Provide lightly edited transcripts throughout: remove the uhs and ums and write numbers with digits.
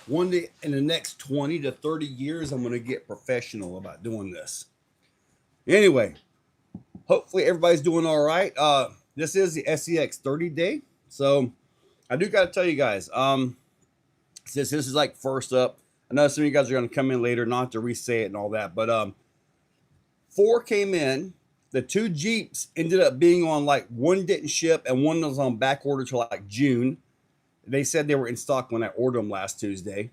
one day in the next 20 to 30 years, I'm going to get professional about doing this. Anyway, hopefully everybody's doing all right. This is the SCX30 day. So I do got to tell you guys, since this is like first up, I know some of you guys are going to come in later, not to re-say it and all that, but four came in. The two Jeeps ended up being on, like, one didn't ship and one was on back order till like June. They said they were in stock when I ordered them last Tuesday.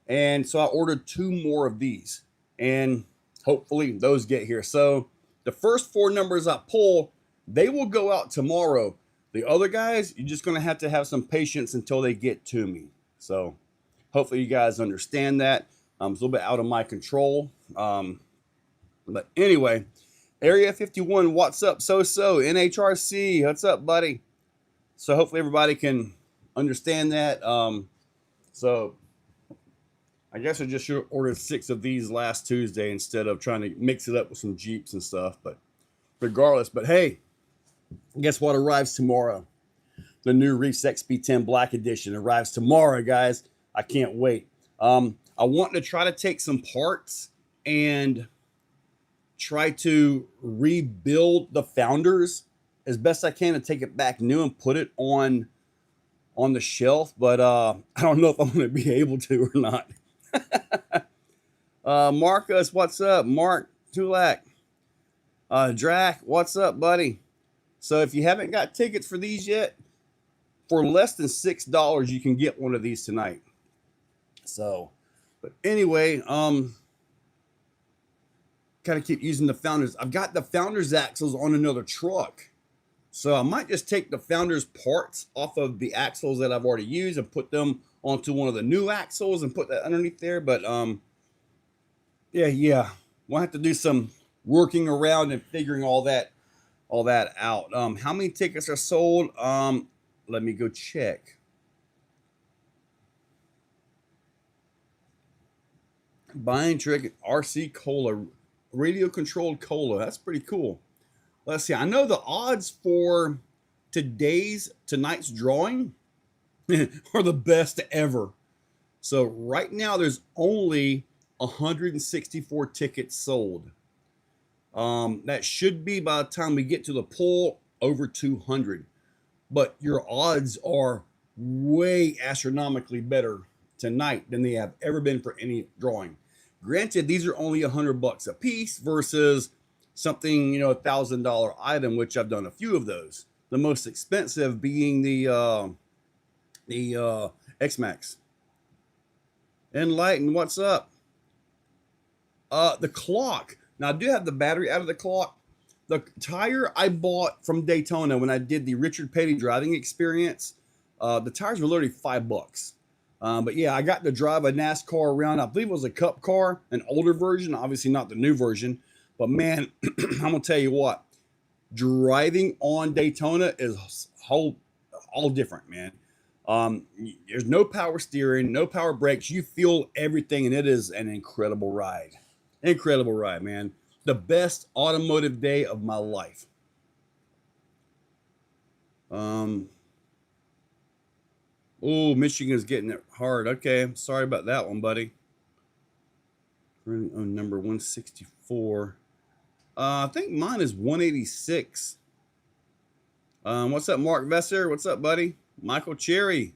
And so I ordered two more of these. And hopefully those get here. So the first four numbers I pull, they will go out tomorrow. The other guys, you're just going to have some patience until they get to me. So hopefully you guys understand that. It's a little bit out of my control. But anyway, Area 51, what's up? So-so, NHRC, what's up, buddy? So hopefully everybody can understand that. So I guess I just should have ordered 6 of these last Tuesday instead of trying to mix it up with some Jeeps and stuff. But regardless, but hey, guess what arrives tomorrow? The new Reefs XP10 Black Edition arrives tomorrow, guys. I can't wait. I want to try to take some parts and try to rebuild the Founders as best I can and take it back new and put it on the shelf, but I don't know if I'm going to be able to or not. Marcus, what's up? Mark Tulak. Drac, what's up, buddy? So if you haven't got tickets for these yet, for less than $6, you can get one of these tonight. So, but anyway, kind of keep using the Founders. I've got the Founders axles on another truck. So I might just take the Founders parts off of the axles that I've already used and put them onto one of the new axles and put that underneath there. But yeah, we'll have to do some working around and figuring all that out. How many tickets are sold? Let me go check. Buying trick RC Cola, radio controlled cola. That's pretty cool. Let's see. I know the odds for tonight's drawing are the best ever. So right now there's only 164 tickets sold. That should be, by the time we get to the poll, over 200. But your odds are way astronomically better tonight than they have ever been for any drawing. Granted, these are only $100 a piece versus something, $1,000 item, which I've done a few of those. The most expensive being the X-Max. Enlighten, what's up? The clock. Now I do have the battery out of the clock. The tire I bought from Daytona when I did the Richard Petty driving experience, the tires were literally $5. But yeah, I got to drive a NASCAR around. I believe it was a Cup car, an older version, obviously not the new version. But man, I'm gonna tell you what, driving on Daytona is all different, man. There's no power steering, no power brakes. You feel everything, and it is an incredible ride. Incredible ride, man. The best automotive day of my life. Oh, Michigan's getting it hard. Okay, I'm sorry about that one, buddy. On number 164. I think mine is 186. What's up, Mark Vesser? What's up, buddy? Michael Cherry.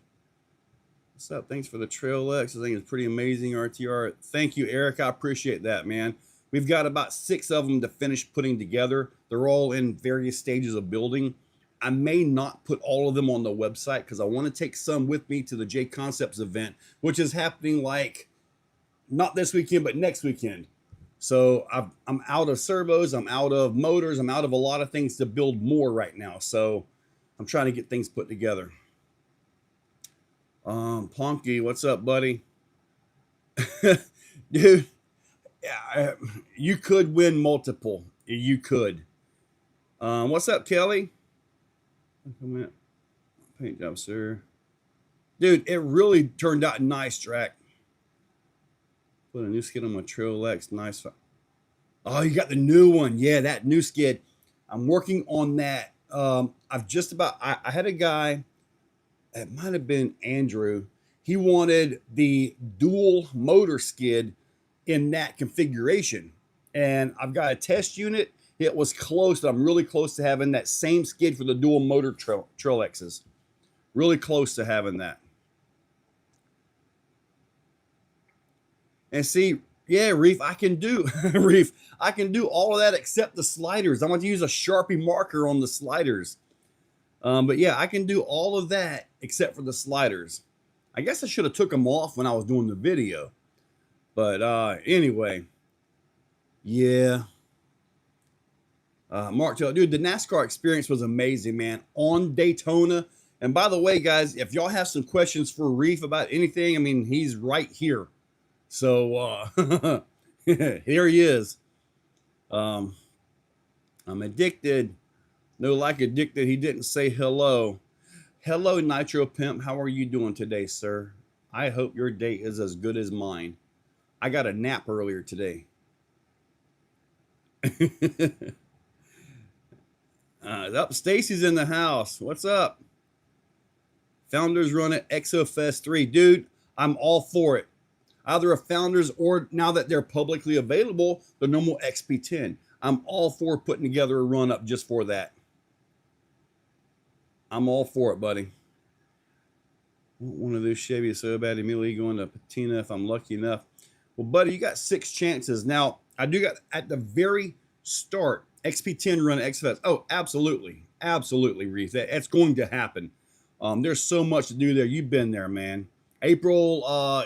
What's up? Thanks for the Trail X. I think it's pretty amazing, RTR. Thank you, Eric. I appreciate that, man. We've got about 6 of them to finish putting together. They're all in various stages of building. I may not put all of them on the website because I want to take some with me to the J Concepts event, which is happening like not this weekend, but next weekend. So I'm out of servos, I'm out of motors, I'm out of a lot of things to build more right now. So I'm trying to get things put together. Plonky, what's up, buddy? Dude, you could win multiple. You could. What's up, Kelly? Paint job, sir. Dude, it really turned out nice, Drac. Put a new skid on my Trail X. Nice. Oh, you got the new one. Yeah, that new skid. I'm working on that. I had a guy, it might have been Andrew. he wanted the dual motor skid in that configuration. And I've got a test unit. It was close. I'm really close to having that same skid for the dual motor Trail X's. Really close to having that. And see, yeah, Reef, I can do Reef, I can do all of that except the sliders. I'm going to use a Sharpie marker on the sliders. But yeah, I can do all of that except for the sliders. I guess I should have took them off when I was doing the video. But anyway, yeah. Mark, dude, the NASCAR experience was amazing, man. On Daytona. And by the way, guys, if y'all have some questions for Reef about anything, I mean, he's right here. So here he is. I'm addicted. No, like addicted. He didn't say hello. Hello, Nitro Pimp. How are you doing today, sir? I hope your day is as good as mine. I got a nap earlier today. Up, Stacy's in the house. What's up? Founders run at ExoFest 3. Dude, I'm all for it. Either a Founders or now that they're publicly available, the normal XP10. I'm all for putting together a run up just for that. I'm all for it, buddy. I want one of those Chevys so bad, immediately going to patina if I'm lucky enough. Well, buddy, you got 6 chances. Now, I do got at the very start, XP10 run at XFest. Oh, absolutely. Absolutely, Reef. That's going to happen. There's so much to do there. You've been there, man. April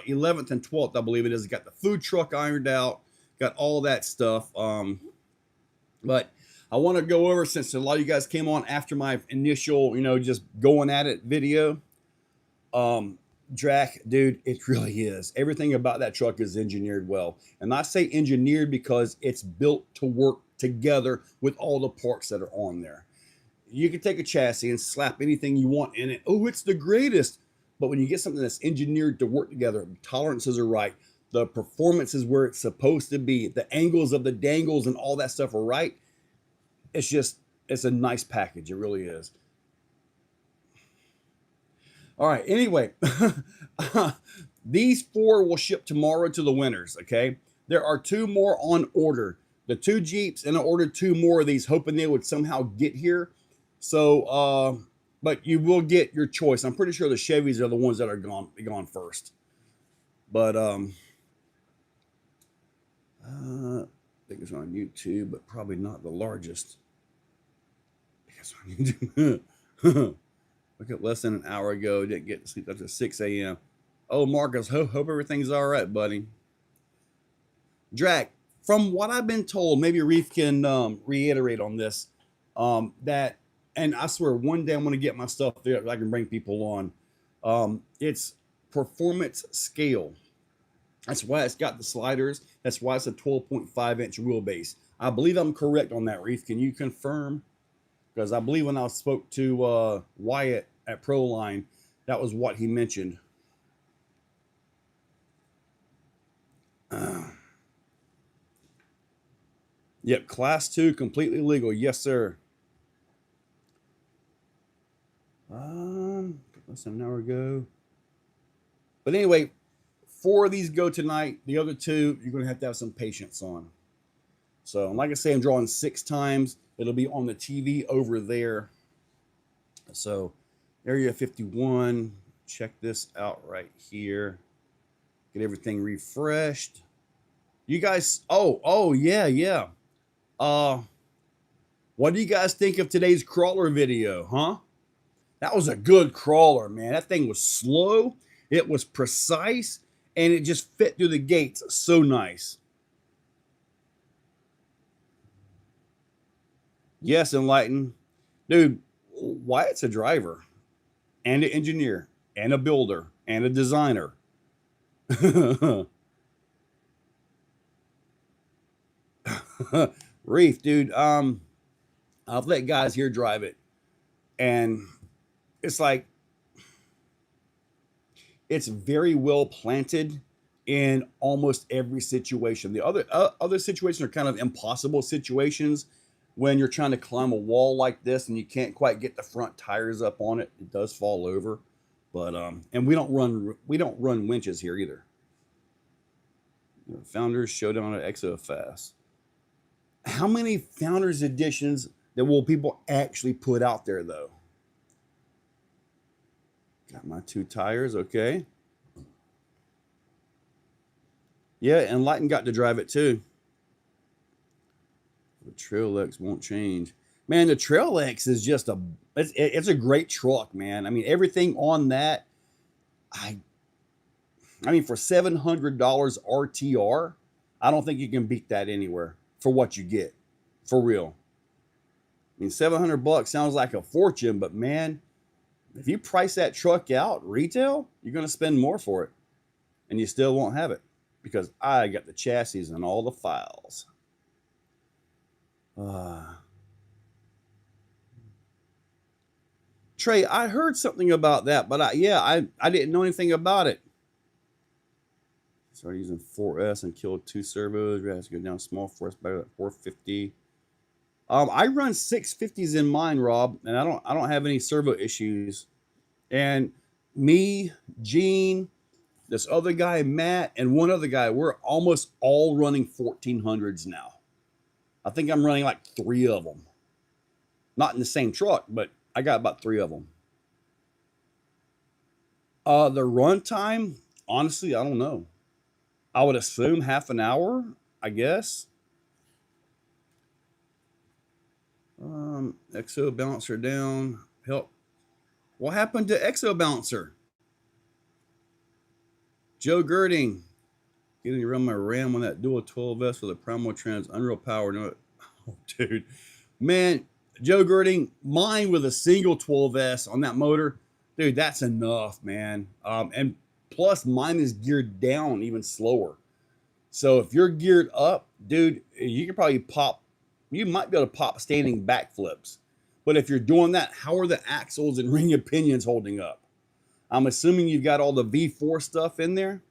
11th and 12th, I believe it is. Got the food truck ironed out. Got all that stuff. But I want to go over, since a lot of you guys came on after my initial, just going at it video. Drac, dude, it really is. Everything about that truck is engineered well. And I say engineered because it's built to work together with all the parts that are on there. You can take a chassis and slap anything you want in it. Oh, it's the greatest. But when you get something that's engineered to work together, tolerances are right, the performance is where it's supposed to be, the angles of the dangles and all that stuff are right, it's a nice package. It really is. All right, anyway, these 4 will ship tomorrow to the winners, okay? There are 2 more on order. The 2 Jeeps, and I ordered 2 more of these, hoping they would somehow get here. So, but you will get your choice. I'm pretty sure the Chevys are the ones that are gone first. But I think it's on YouTube, but probably not the largest. I think it's on YouTube. Look at less than an hour ago. Didn't get to sleep up to 6 a.m. Oh, Marcus, hope everything's all right, buddy. Drac, from what I've been told, maybe Reef can reiterate on this, that, and I swear one day I'm going to get my stuff there that I can bring people on. It's performance scale. That's why it's got the sliders. That's why it's a 12.5-inch wheelbase. I believe I'm correct on that, Reef. Can you confirm? Because I believe when I spoke to Wyatt at Proline, that was what he mentioned. Yep, class 2, completely legal. Yes, sir. Less than an hour ago. But anyway, 4 of these go tonight. The other 2, you're going to have some patience on. So, like I say, I'm drawing 6 times. It'll be on the TV over there. So, Area 51. Check this out right here. Get everything refreshed. You guys, yeah. What do you guys think of today's crawler video, huh? That was a good crawler, man. That thing was slow. It was precise. And it just fit through the gates so nice. Yes, Enlighten. Dude, Wyatt's a driver and an engineer and a builder and a designer. Reef, dude, I've let guys here drive it. And it's like, it's very well planted in almost every situation. The other situations are kind of impossible situations when you're trying to climb a wall like this and you can't quite get the front tires up on it. It does fall over. But and we don't run winches here either. Founders Showdown at Exo Fast. How many Founders editions that will people actually put out there though? Got my 2 tires, okay. Yeah, and Lighten got to drive it too. The Trail X won't change. Man, the Trail X is just it's a great truck, man. I mean, everything on that, I mean, for $700 RTR, I don't think you can beat that anywhere for what you get, for real. I mean, $700 sounds like a fortune, but man, if you price that truck out retail, you're going to spend more for it, and you still won't have it because I got the chassis and all the files. Trey, I heard something about that, but I didn't know anything about it. Started using 4S and killed 2 servos. We have to go down small force by 450. I run 650s in mine, Rob, and I don't have any servo issues. And me, Gene, this other guy, Matt, and one other guy, we're almost all running 1400s now. I think I'm running like 3 of them. Not in the same truck, but I got about 3 of them. The run time, honestly, I don't know. I would assume half an hour, I guess. Exo balancer down. Help. What happened to Exo balancer? Joe Girding. Getting to run my RAM on that dual 12S with a Primo Trans Unreal Power. No, oh, dude. Man, Joe Girding, mine with a single 12S on that motor. Dude, that's enough, man. And plus, mine is geared down even slower. So if you're geared up, dude, you can probably you might be able to pop standing backflips. But if you're doing that, how are the axles and ring and pinions holding up? I'm assuming you've got all the V4 stuff in there.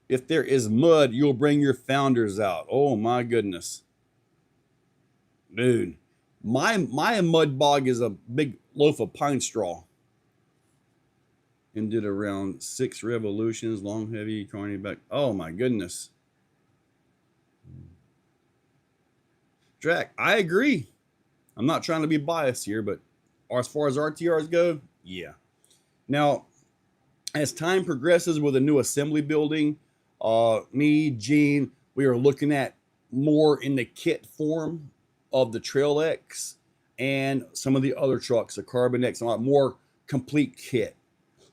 If there is mud, you'll bring your Founders out. Oh my goodness. Dude, my mud bog is a big loaf of pine straw. Ended around 6 revolutions, long, heavy, carny back. Oh my goodness. Drac, I agree. I'm not trying to be biased here, but as far as RTRs go, yeah. Now, as time progresses with a new assembly building, me, Gene, we are looking at more in the kit form of the Trail X and some of the other trucks, the Carbon X, a lot more complete kit.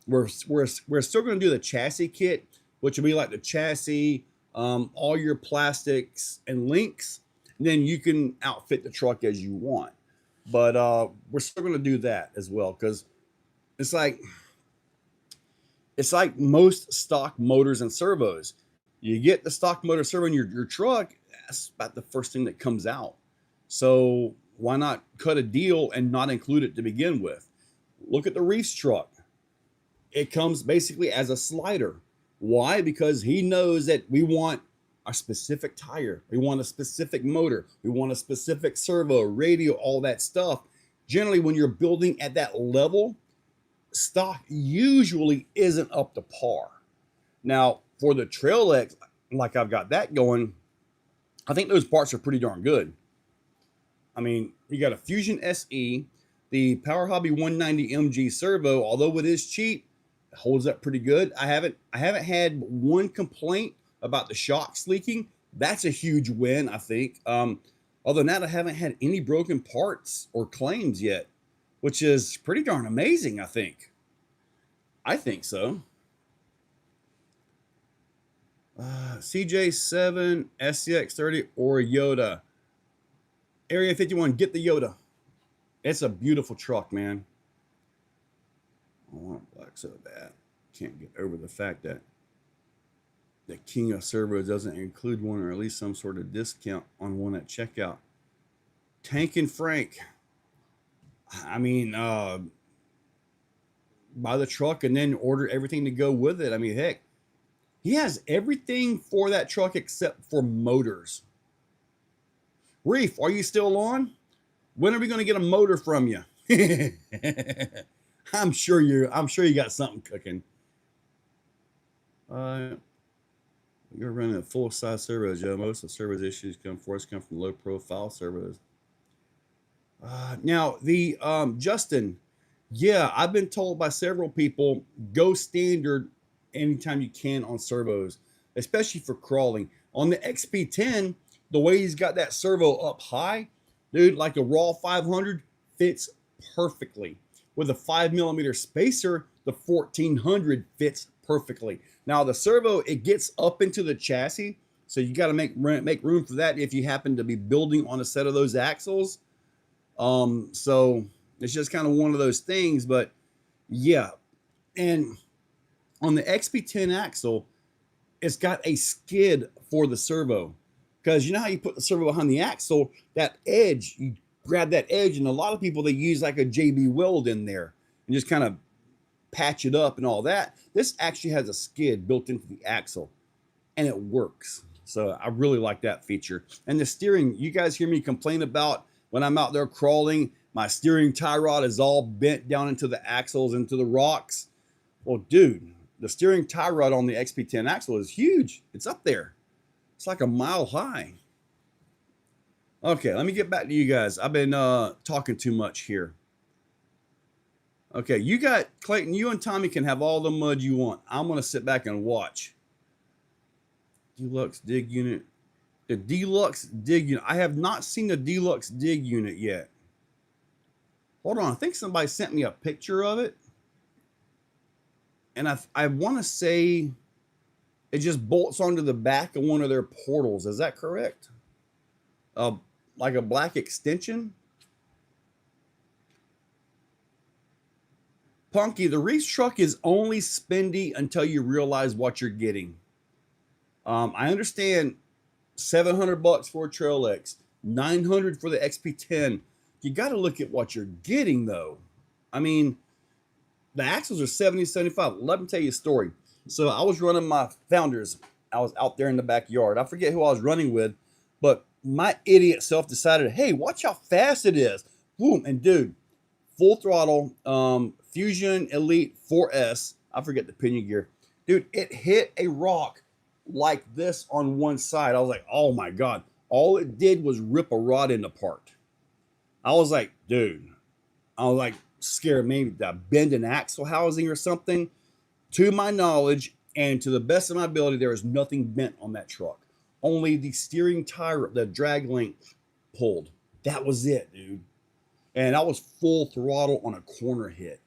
We're still going to do the chassis kit, which will be like the chassis, all your plastics and links. And then you can outfit the truck as you want. But we're still going to do that as well because it's like most stock motors and servos. You get the stock motor servo in your truck, that's about the first thing that comes out. So why not cut a deal and not include it to begin with? Look at the Reef's truck. It comes basically as a slider. Why? Because he knows that we want a specific tire. We want a specific motor. We want a specific servo, radio, all that stuff. Generally, when you're building at that level, stock usually isn't up to par. Now, for the Trail X, like I've got that going, I think those parts are pretty darn good. I mean, you got a Fusion SE, the Power Hobby 190 MG servo, although it is cheap, it holds up pretty good. I haven't had one complaint about the shocks leaking. That's a huge win, I think. Other than that, I haven't had any broken parts or claims yet, which is pretty darn amazing, I think. I think so. CJ7, SCX30, or Yoda. Area 51, get the Yoda. It's a beautiful truck, man. I want black so bad. Can't get over the fact that the King of Servos doesn't include one or at least some sort of discount on one at checkout. Tank and Frank. I mean, buy the truck and then order everything to go with it. I mean, heck, he has everything for that truck except for motors. Reef, are you still on? When are we going to get a motor from you? I'm sure you got something cooking. You're running a full size servos, Joe. Most of the servos issues come from low profile servos. Now the Justin, yeah, I've been told by several people go standard anytime you can on servos, especially for crawling. On the XP10, the way he's got that servo up high, dude, like a raw 500 fits perfectly. With a 5mm spacer, the 1400 fits perfectly. Now the servo, it gets up into the chassis, so you got to make room for that if you happen to be building on a set of those axles. So it's just kind of one of those things, but yeah. And on the XP10 axle, it's got a skid for the servo, because you know how you put the servo behind the axle, that edge, you grab that edge, and a lot of people, they use like a JB Weld in there and just kind of patch it up and all that. This actually has a skid built into the axle, and it works. So I really like that feature. And the steering, you guys hear me complain about when I'm out there crawling, my steering tie rod is all bent down into the axles, into the rocks. Well, dude, the steering tie rod on the XP10 axle is huge. It's up there. It's like a mile high. Okay, let me get back to you guys. I've been talking too much here. Okay, you got Clayton, you and Tommy can have all the mud you want. I'm going to sit back and watch. Deluxe dig unit. The deluxe dig unit. I have not seen the deluxe dig unit yet. Hold on. I think somebody sent me a picture of it. And I want to say it just bolts onto the back of one of their portals. Is that correct? Like a black extension? Punky, the Reese truck is only spendy until you realize what you're getting. I understand $700 for a Trail X, $900 for the XP10. You got to look at what you're getting, though. I mean, the axles are 70, 75. Let me tell you a story. So I was running my Founders. I was out there in the backyard. I forget who I was running with, but my idiot self decided, hey, watch how fast it is. Boom. And dude, full throttle, Fusion Elite 4S. I forget the pinion gear. Dude, it hit a rock like this on one side. I was like, oh my God. All it did was rip a rod into part. I was like, dude, I was like scared maybe to bend an axle housing or something. To my knowledge and to the best of my ability, there is nothing bent on that truck. Only the steering tire, the drag length pulled. That was it, dude. And I was full throttle on a corner hit.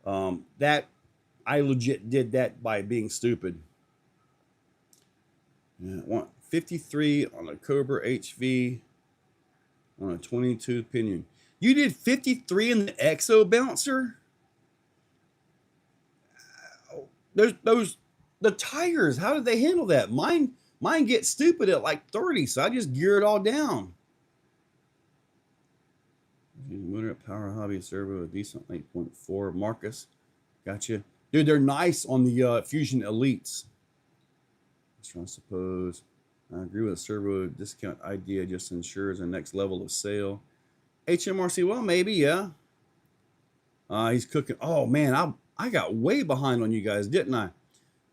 That I legit did that by being stupid. Yeah, I want 53 on a Cobra HV on a 22 pinion. You did 53 in the Exo bouncer? The tires, how did they handle that? Mine get stupid at like 30, so I just gear it all down. Winter Power Hobby servo, a decent 8.4. Marcus, gotcha. Dude, they're nice on the Fusion Elites. I suppose I agree with the servo discount idea. Just ensures the next level of sale. HMRC, well, maybe, yeah. He's cooking. Oh man, I got way behind on you guys, didn't I?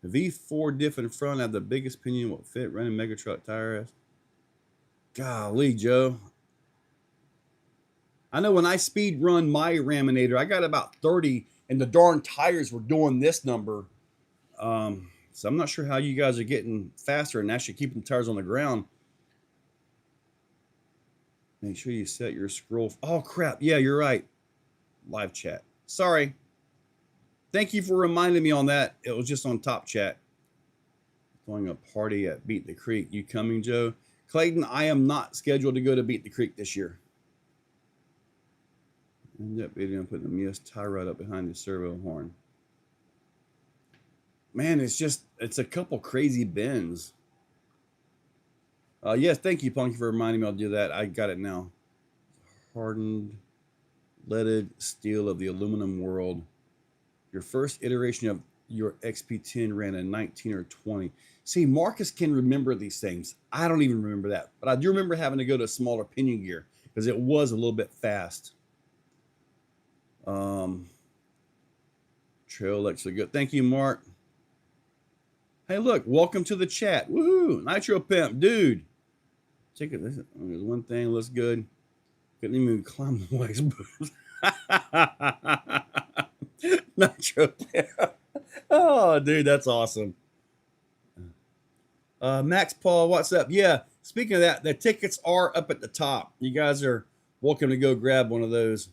The V4 diff in front have the biggest pinion will fit running mega truck tires. Golly, Joe. I know when I speed run my Raminator, I got about 30, and the darn tires were doing this number. So I'm not sure how you guys are getting faster and actually keeping the tires on the ground. Make sure you set your scroll. Oh, crap. Yeah, you're right. Live chat. Sorry. Thank you for reminding me on that. It was just on top chat. Throwing a party at Beat the Creek. You coming, Joe? Clayton, I am not scheduled to go to Beat the Creek this year. End up putting the Mias tie rod up behind the servo horn. Man, it's a couple crazy bends. Yes, thank you, Punky, for reminding me. I'll do that. I got it now. Hardened, leaded steel of the aluminum world. Your first iteration of your XP10 ran a 19 or 20. See, Marcus can remember these things. I don't even remember that. But I do remember having to go to a smaller pinion gear because it was a little bit fast. Trail looks so good. Thank you, Mark. Hey, look, welcome to the chat. Woohoo! Nitro Pimp, dude. Check it. There's one thing looks good. Couldn't even climb the wax boots. Nitro Pimp. Oh, dude, that's awesome. Max Paul, what's up? Yeah, speaking of that, the tickets are up at the top. You guys are welcome to go grab one of those.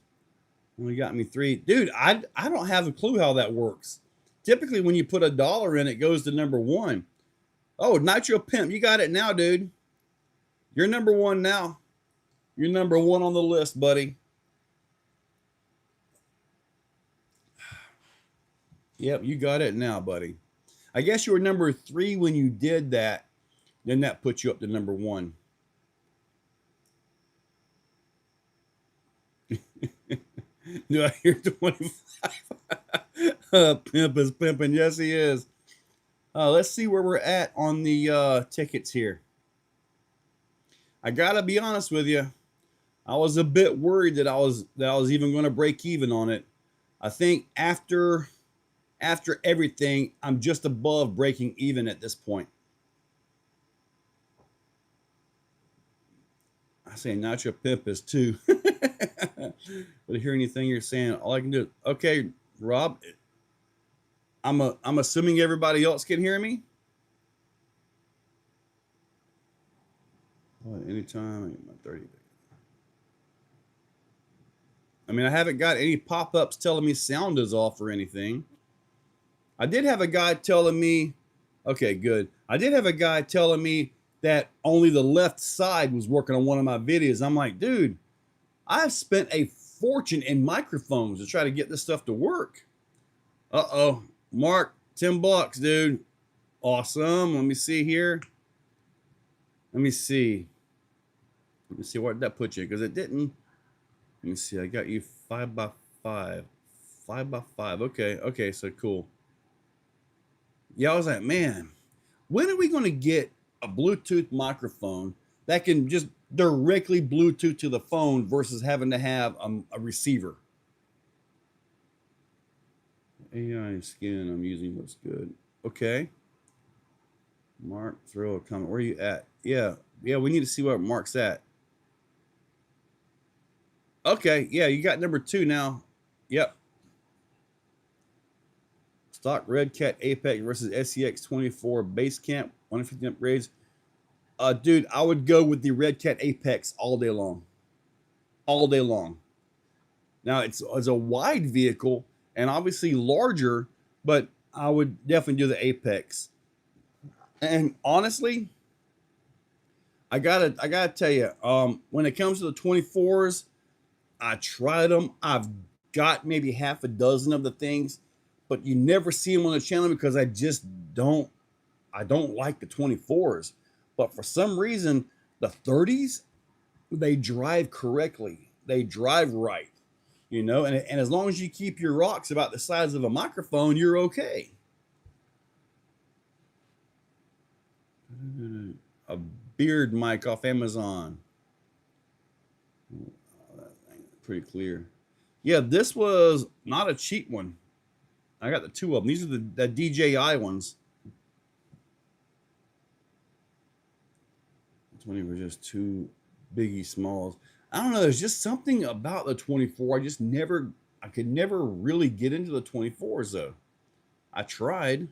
Only got me 3. Dude, I don't have a clue how that works. Typically, when you put $1 in, it goes to number 1. Oh, Nitro Pimp, you got it now, dude. You're number 1 now. You're number 1 on the list, buddy. Yep, you got it now, buddy. I guess you were number 3 when you did that. Then that puts you up to number 1. Do I hear 25? Pimp is pimping. Yes, he is. Let's see where we're at on the tickets here. I gotta be honest with you. I was a bit worried that I was even going to break even on it. I think after everything, I'm just above breaking even at this point. I say Nacho Pimp is 2. But hear anything you're saying, all I can do. Okay, Rob. I'm assuming everybody else can hear me. Well, anytime, 30. I mean, I haven't got any pop-ups telling me sound is off or anything. I did have a guy telling me, okay, good. I did have a guy telling me that only the left side was working on one of my videos. I'm like, dude, I've spent a fortune in microphones to try to get this stuff to work. Uh-oh. Mark, $10, dude. Awesome. Let me see here. Let me see what that put you, because it didn't. Let me see. I got you 5x5. 5x5. Okay, so cool. Yeah, I was like, man, when are we going to get a Bluetooth microphone that can just directly Bluetooth to the phone versus having to have a receiver? AI skin I'm using looks good. Okay. Mark, throw a comment. Where are you at? Yeah, we need to see where Mark's at. Okay, yeah, you got number 2 now. Yep. Stock Red Cat Apex versus SCX24 base camp 150 upgrades. Dude, I would go with the Red Cat Apex all day long. All day long. Now it's a wide vehicle and obviously larger, but I would definitely do the Apex. And honestly, I gotta tell you, when it comes to the 24s, I tried them. I've got maybe half a dozen of the things, but you never see them on the channel because I just don't like the 24s. But for some reason, the 30s, they drive correctly. They drive right, you know, and as long as you keep your rocks about the size of a microphone, you're okay. A beard mic off Amazon. Pretty clear. Yeah, this was not a cheap one. I got the 2 of them. These are the DJI ones. 20 were just 2 biggie smalls. I don't know. There's just something about the 24. I could never really get into the 24s though. I tried.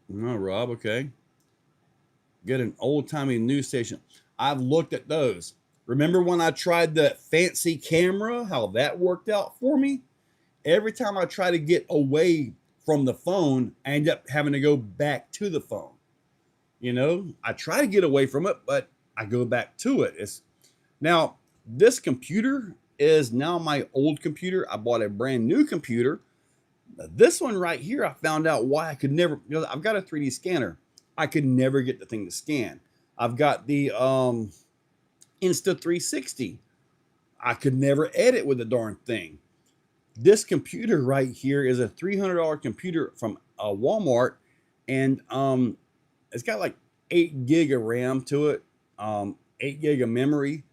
No, Rob. Okay. Get an old-timey news station. I've looked at those. Remember when I tried the fancy camera, how that worked out for me? Every time I try to get away from the phone, I end up having to go back to the phone. You know, I try to get away from it, but I go back to it. Now, this computer is now my old computer. I bought a brand new computer. This one right here, I found out why I could never, because I've got a 3D scanner. I could never get the thing to scan. I've got the Insta360. I could never edit with the darn thing. This computer right here is a $300 computer from Walmart, and it's got like 8 gig of RAM to it. 8 gig of memory.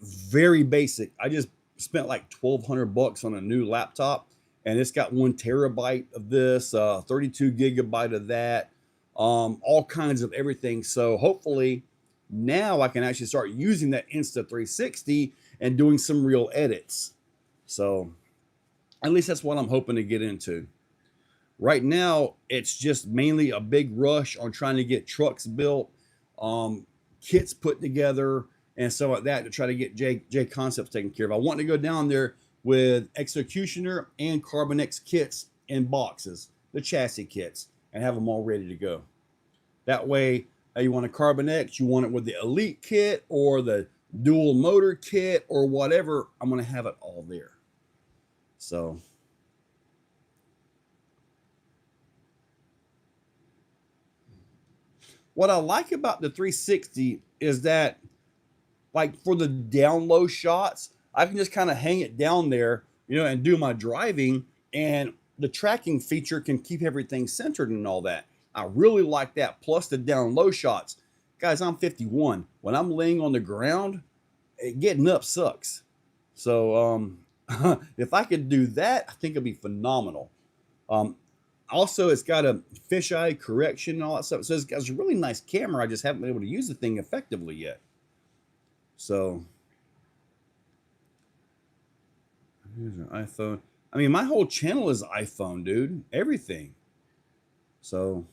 Very basic. I just spent like 1,200 bucks on a new laptop, and it's got 1 terabyte of this, 32 gigabyte of that, all kinds of everything. So hopefully now I can actually start using that Insta360 and doing some real edits. So at least that's what I'm hoping to get into. Right now, it's just mainly a big rush on trying to get trucks built, kits put together, and stuff like that to try to get J Concepts taken care of. I want to go down there with Executioner and Carbon X kits in boxes, the chassis kits, and have them all ready to go. That way, you want a Carbon X, you want it with the Elite kit or the dual motor kit or whatever, I'm going to have it all there. So what I like about the 360 is that, like, for the down low shots, I can just kind of hang it down there, and do my driving, and the tracking feature can keep everything centered and all that. I really like that. Plus the down low shots. Guys, I'm 51. When I'm laying on the ground, getting up sucks. So if I could do that, I think it'd be phenomenal. Also, it's got a fisheye correction and all that stuff. So it's got a really nice camera. I just haven't been able to use the thing effectively yet. So here's an iPhone. I mean, my whole channel is iPhone, dude. Everything. So,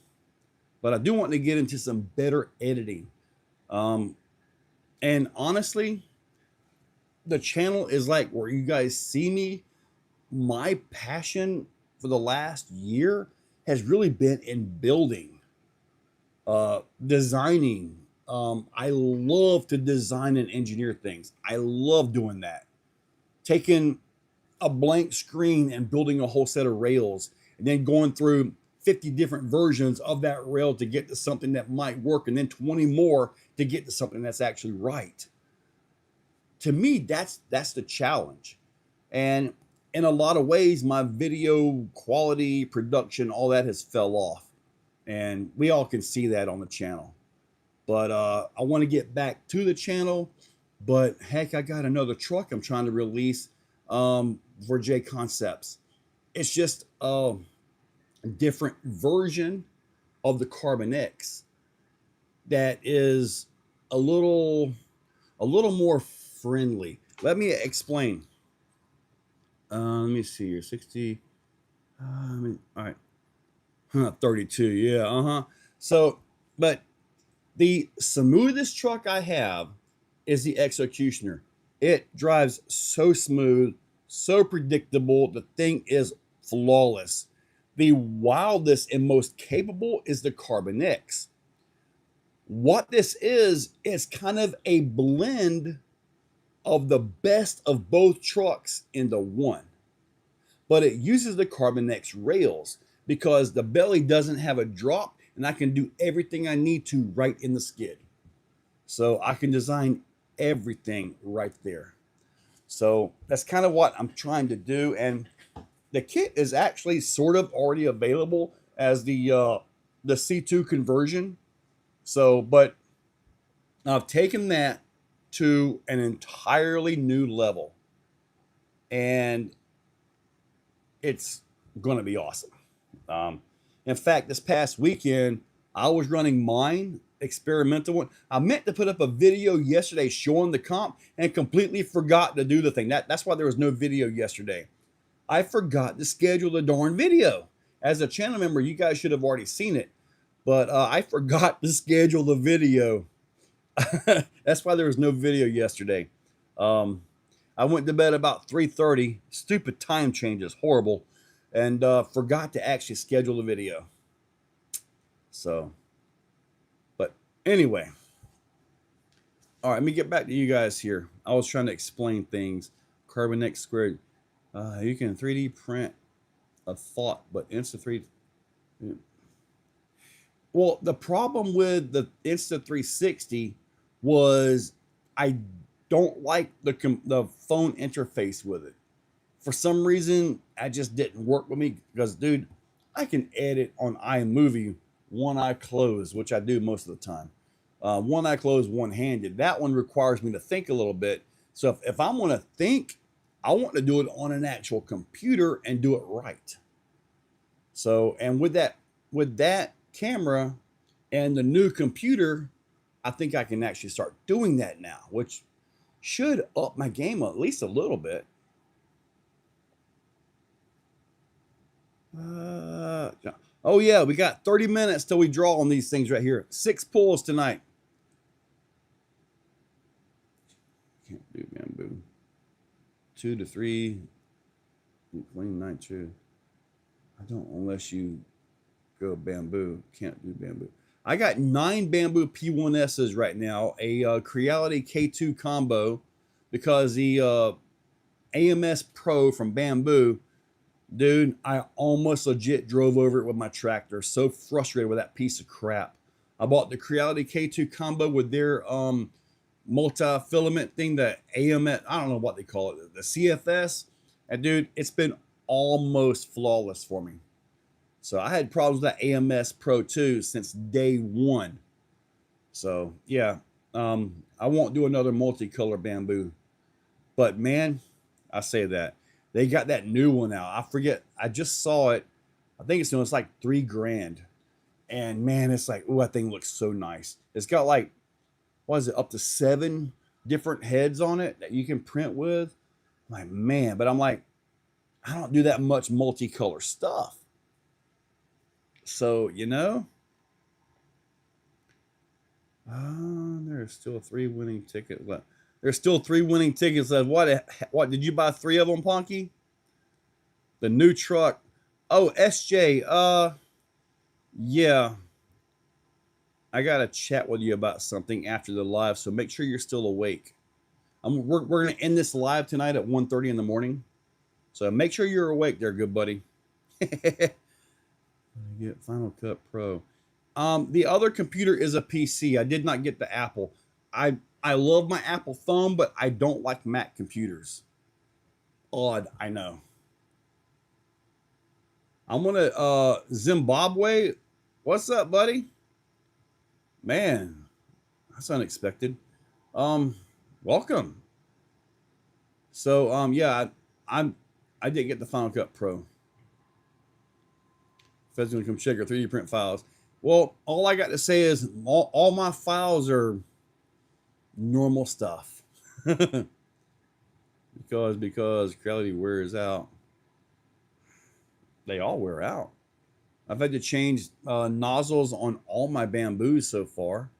but I do want to get into some better editing. And honestly, the channel is like where you guys see me. My passion for the last year has really been in building, designing. I love to design and engineer things. I love doing that. Taking a blank screen and building a whole set of rails, and then going through 50 different versions of that rail to get to something that might work, and then 20 more to get to something that's actually right. To me, that's the challenge. And in a lot of ways, my video quality, production, all that has fell off. And we all can see that on the channel. But I want to get back to the channel. But heck, I got another truck I'm trying to release for J Concepts. It's just a different version of the Carbon X that is a little more friendly. Let me explain. Let me see here. 60. All right. 32. Yeah. So, but the smoothest truck I have is the Executioner. It drives so smooth, so predictable. The thing is flawless. The wildest and most capable is the Carbon X. What this is kind of a blend of the best of both trucks into one. But it uses the Carbon X rails because the belly doesn't have a drop, and I can do everything I need to right in the skid. So I can design everything right there. So that's kind of what I'm trying to do. And the kit is actually sort of already available as the C2 conversion. So, but I've taken that to an entirely new level, and it's going to be awesome. In fact, this past weekend, I was running mine, experimental one. I meant to put up a video yesterday showing the comp and completely forgot to do the thing. That's why there was no video yesterday. I forgot to schedule the darn video. As a channel member, you guys should have already seen it, but I forgot to schedule the video. That's why there was no video yesterday. I went to bed about 3:30. Stupid time changes, horrible, and forgot to actually schedule the video. So, but anyway, all right. Let me get back to you guys here. I was trying to explain things. Carbon X squared. You can 3D print a thought, but Insta3. Well, the problem with the Insta360 was I don't like the phone interface with it. For some reason, that just didn't work with me because, dude, I can edit on iMovie one eye closed, which I do most of the time. One eye closed, one handed. That one requires me to think a little bit. So if I'm going to think, I want to do it on an actual computer and do it right. So, and with that camera and the new computer, I think I can actually start doing that now, which should up my game at least a little bit. Oh yeah, we got 30 minutes till we draw on these things right here. 6 pulls tonight. Can't do bamboo. 2 to 3. 29 true. I don't unless you go bamboo. Can't do bamboo. I got 9 bamboo P1S's right now. A Creality K2 combo because the AMS Pro from Bamboo, dude, I almost legit drove over it with my tractor. So frustrated with that piece of crap. I bought the Creality K2 combo with their multi-filament thing, the AMS, I don't know what they call it, the CFS. And dude, it's been almost flawless for me. So I had problems with that AMS Pro 2 since day one. So yeah, I won't do another multicolor bamboo. But man, I say that. They got that new one out. I forget. I just saw it. I think it's like $3,000. And man, it's like, oh, that thing looks so nice. It's got like, what is it, up to 7 different heads on it that you can print with. I'm like, man, but I'm like, I don't do that much multicolor stuff. So, you know, there's still 3 winning tickets left. There's still 3 winning tickets left. What did you buy 3 of them, Ponky? The new truck. Oh, SJ. Yeah. I gotta chat with you about something after the live, so make sure you're still awake. We're gonna end this live tonight at 1:30 in the morning. So make sure you're awake there, good buddy. Get Final Cut Pro. The other computer is a PC. I did not get the Apple. I love my Apple phone, but I don't like Mac computers. Odd, I know. I'm gonna Zimbabwe. What's up, buddy? Man, that's unexpected. Welcome. So yeah, I did get the Final Cut Pro. Fed's gonna come check your 3D print files. Well, all I got to say is all my files are normal stuff. because Creality wears out. They all wear out. I've had to change nozzles on all my bamboos so far.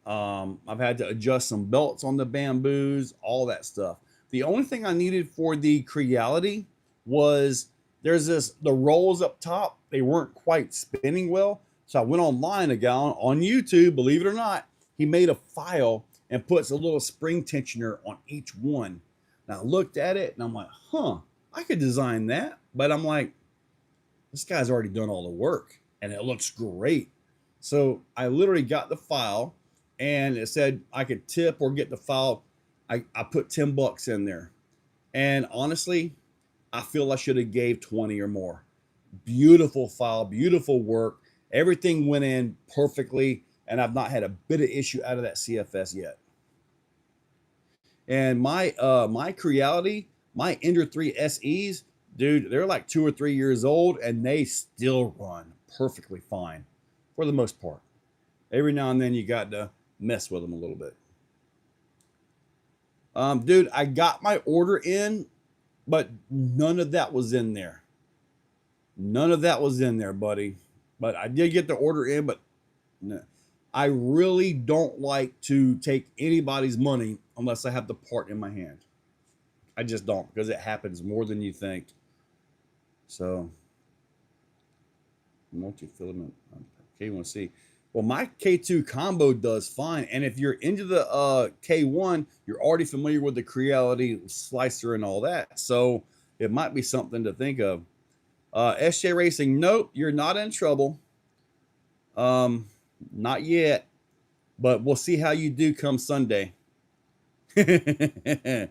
I've had to adjust some belts on the bamboos, all that stuff. The only thing I needed for the Creality was there's the rolls up top. They weren't quite spinning well. So I went online, a guy on YouTube, believe it or not, he made a file and puts a little spring tensioner on each one. And I looked at it and I'm like, huh, I could design that. But I'm like, this guy's already done all the work and it looks great. So I literally got the file and it said I could tip or get the file. I put $10 in there. And honestly, I feel I should have gave 20 or more. Beautiful file, beautiful work. Everything went in perfectly. And I've not had a bit of issue out of that CFS yet. And my Creality, my Ender 3 SEs, dude, they're like 2 or 3 years old and they still run perfectly fine for the most part. Every now and then you got to mess with them a little bit. Dude, I got my order in, but none of that was in there. None of that was in there, buddy. But I did get the order in, but no. I really don't like to take anybody's money unless I have the part in my hand. I just don't, because it happens more than you think. So, multi-filament K1C. Well, my K2 combo does fine. And if you're into the K1, you're already familiar with the Creality slicer and all that. So it might be something to think of. SJ Racing, nope, you're not in trouble. Not yet, but we'll see how you do come Sunday. Cletus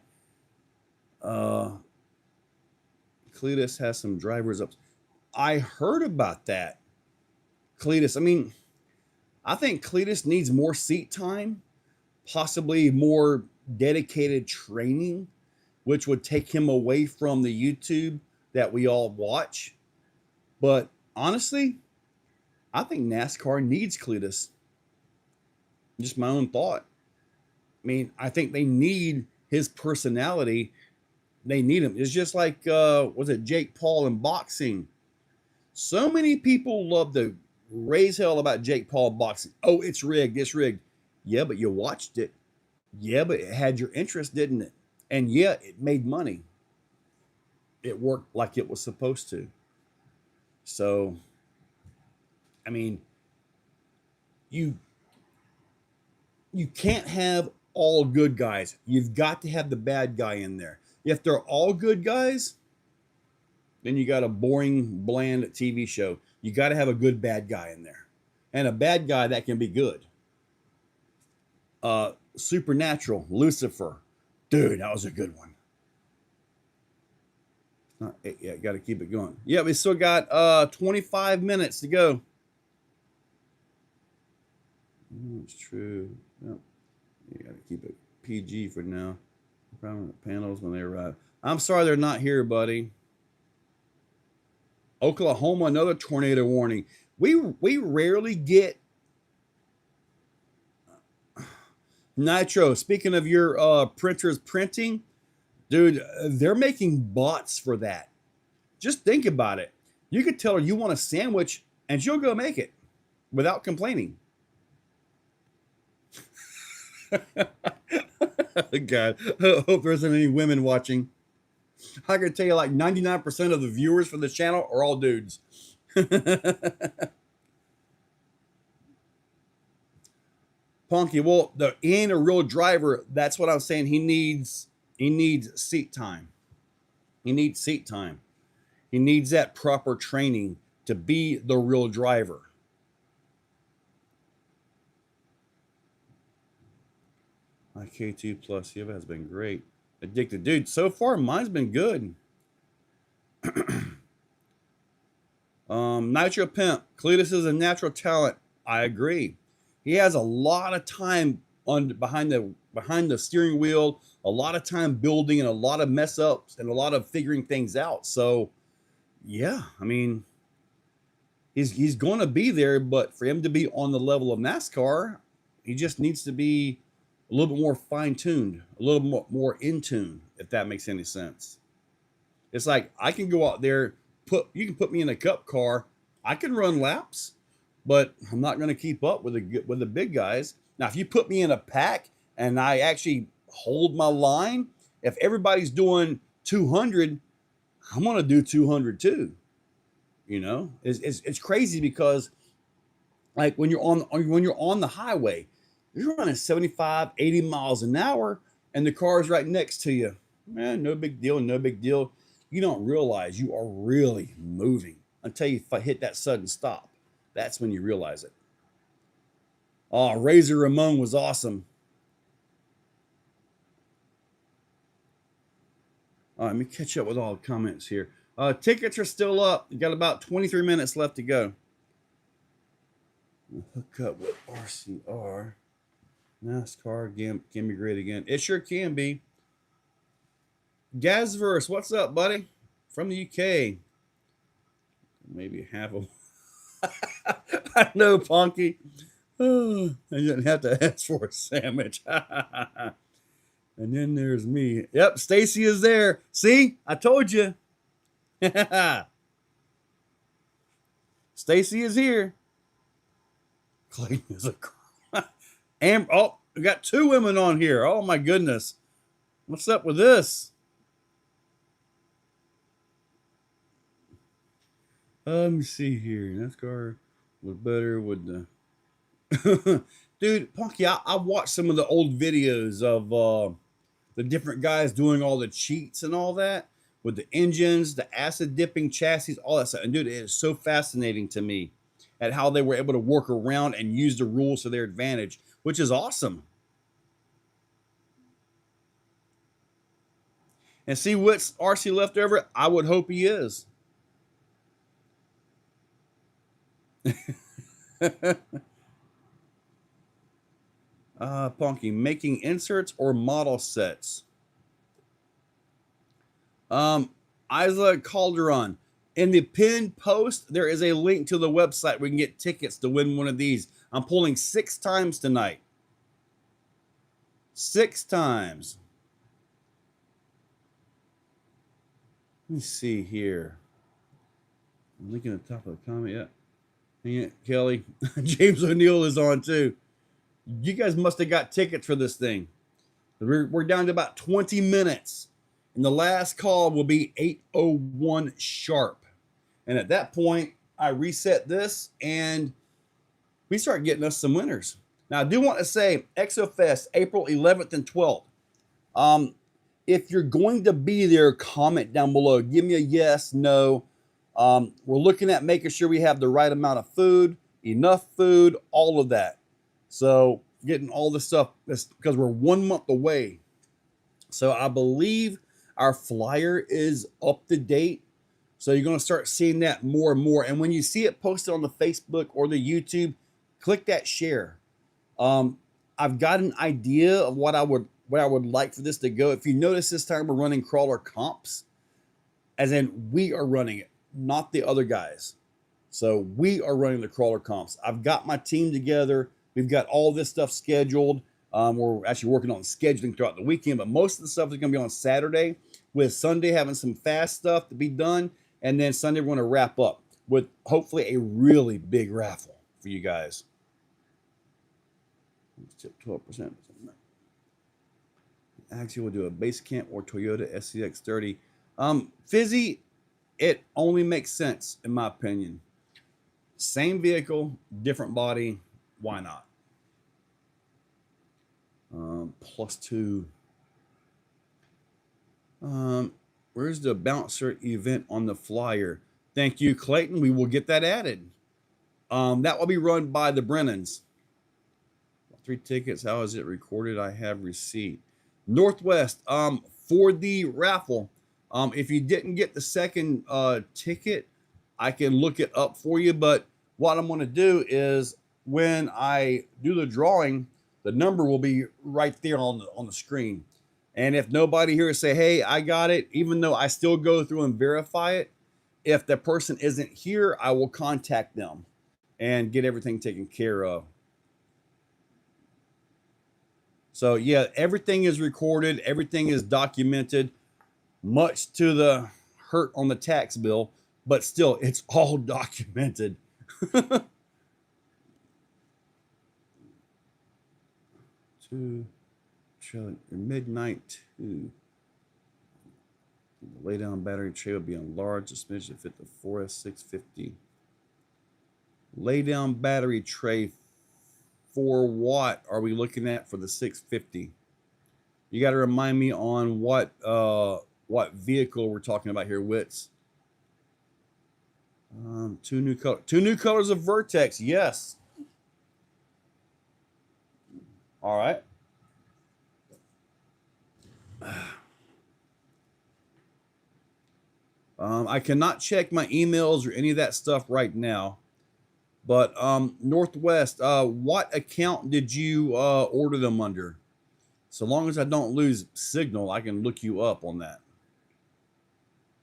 has some drivers up. I heard about that. Cletus, I mean, I think Cletus needs more seat time, possibly more dedicated training, which would take him away from the YouTube that we all watch. But honestly, I think NASCAR needs Cletus. Just my own thought. I mean, I think they need his personality. They need him. It's just like, was it Jake Paul in boxing? So many people love to raise hell about Jake Paul boxing. Oh, it's rigged. It's rigged. Yeah, but you watched it. Yeah, but it had your interest, didn't it? And yeah, it made money. It worked like it was supposed to. So, I mean, you can't have all good guys. You've got to have the bad guy in there. If they're all good guys, then you got a boring, bland TV show. You got to have a good bad guy in there, and a bad guy that can be good. Supernatural, Lucifer, dude, that was a good one. Yeah, got to keep it going. Yeah, we still got 25 minutes to go. It's true. Yep. You got to keep it PG for now. Prominent panels when they arrive. I'm sorry they're not here, buddy. Oklahoma, another tornado warning. We rarely get Nitro. Speaking of your printers printing, dude, they're making bots for that. Just think about it. You could tell her you want a sandwich and she'll go make it without complaining. God, I hope there isn't any women watching. I can tell you like 99% of the viewers for this channel are all dudes. Ponky, well, he ain't a real driver. That's what I'm saying. He needs seat time. He needs seat time. He needs that proper training to be the real driver. My K2 Plus Siva has been great. Addicted, dude. So far, mine's been good. Nitro Pimp. Cletus is a natural talent. I agree. He has a lot of time behind the steering wheel, a lot of time building, and a lot of mess ups and a lot of figuring things out. So, yeah, I mean, he's going to be there, but for him to be on the level of NASCAR, he just needs to be a little bit more fine-tuned, a little more in tune, if that makes any sense. It's like I can go out there, you can put me in a cup car, I can run laps, but I'm not going to keep up with the big guys. Now, if you put me in a pack and I actually hold my line, if everybody's doing 200, I'm going to do 200 too. You know, it's crazy because like when you're on the highway, you're running 75, 80 miles an hour and the car is right next to you. Man, no big deal, no big deal. You don't realize you are really moving until you hit that sudden stop. That's when you realize it. Oh, Razor Ramon was awesome. All right, let me catch up with all the comments here. Tickets are still up. You got about 23 minutes left to go. We'll hook up with RCR. NASCAR can be great again. It sure can be. Gazverse, what's up, buddy? From the UK. Maybe half of. I know, Ponky. Oh, I didn't have to ask for a sandwich. And then there's me. Yep, Stacy is there. See, I told you. Stacy is here. Clayton is a. And oh, we got two women on here. Oh my goodness, what's up with this? Let me see here. NASCAR was better with the dude. Punky, I watched some of the old videos of the different guys doing all the cheats and all that with the engines, the acid dipping chassis, all that stuff. And dude, it is so fascinating to me at how they were able to work around and use the rules to their advantage, which is awesome. And see what's RC left over? I would hope he is. Punky, making inserts or model sets. Isla Calderon. In the pinned post, there is a link to the website where you can get tickets to win one of these. I'm pulling 6 times tonight. 6 times. Let me see here. I'm looking at the top of the comment. Yeah, Kelly. James O'Neill is on too. You guys must have got tickets for this thing. We're down to about 20 minutes. And the last call will be 8:01 sharp. And at that point, I reset this and we start getting us some winners. Now, I do want to say ExoFest, April 11th and 12th. If you're going to be there, comment down below. Give me a yes, no. We're looking at making sure we have the right amount of food, enough food, all of that. So getting all this stuff, because we're 1 month away. So I believe our flyer is up to date. So you're going to start seeing that more and more. And when you see it posted on the Facebook or the YouTube, click that share. I've got an idea of what I would like for this to go. If you notice, this time we're running crawler comps, as in we are running it, not the other guys. So we are running the crawler comps. I've got my team together. We've got all this stuff scheduled. We're actually working on scheduling throughout the weekend, but most of the stuff is going to be on Saturday, with Sunday having some fast stuff to be done. And then Sunday, we're going to wrap up with hopefully a really big raffle for you guys. 12%. Actually, we'll do a base camp or Toyota SCX30. Fizzy, it only makes sense, in my opinion. Same vehicle, different body. Why not? +2. Where's the bouncer event on the flyer? Thank you, Clayton. We will get that added. That will be run by the Brennans. 3 tickets. How is it recorded? I have receipt. Northwest, for the raffle. If you didn't get the second ticket, I can look it up for you. But what I'm going to do is, when I do the drawing, the number will be right there on the screen. And if nobody here say, hey, I got it, even though I still go through and verify it, if the person isn't here, I will contact them and get everything taken care of. So yeah, everything is recorded. Everything is documented, much to the hurt on the tax bill, but still, it's all documented. Midnight 2. The lay down battery tray will be on large suspension to fit the 4S650. Lay down battery tray, 4 watt are we looking at for the 650? You got to remind me on what vehicle we're talking about here, Wits. 2 new colors of Vertex. Yes. All right. I cannot check my emails or any of that stuff right now. But Northwest, what account did you order them under? So long as I don't lose signal, I can look you up on that.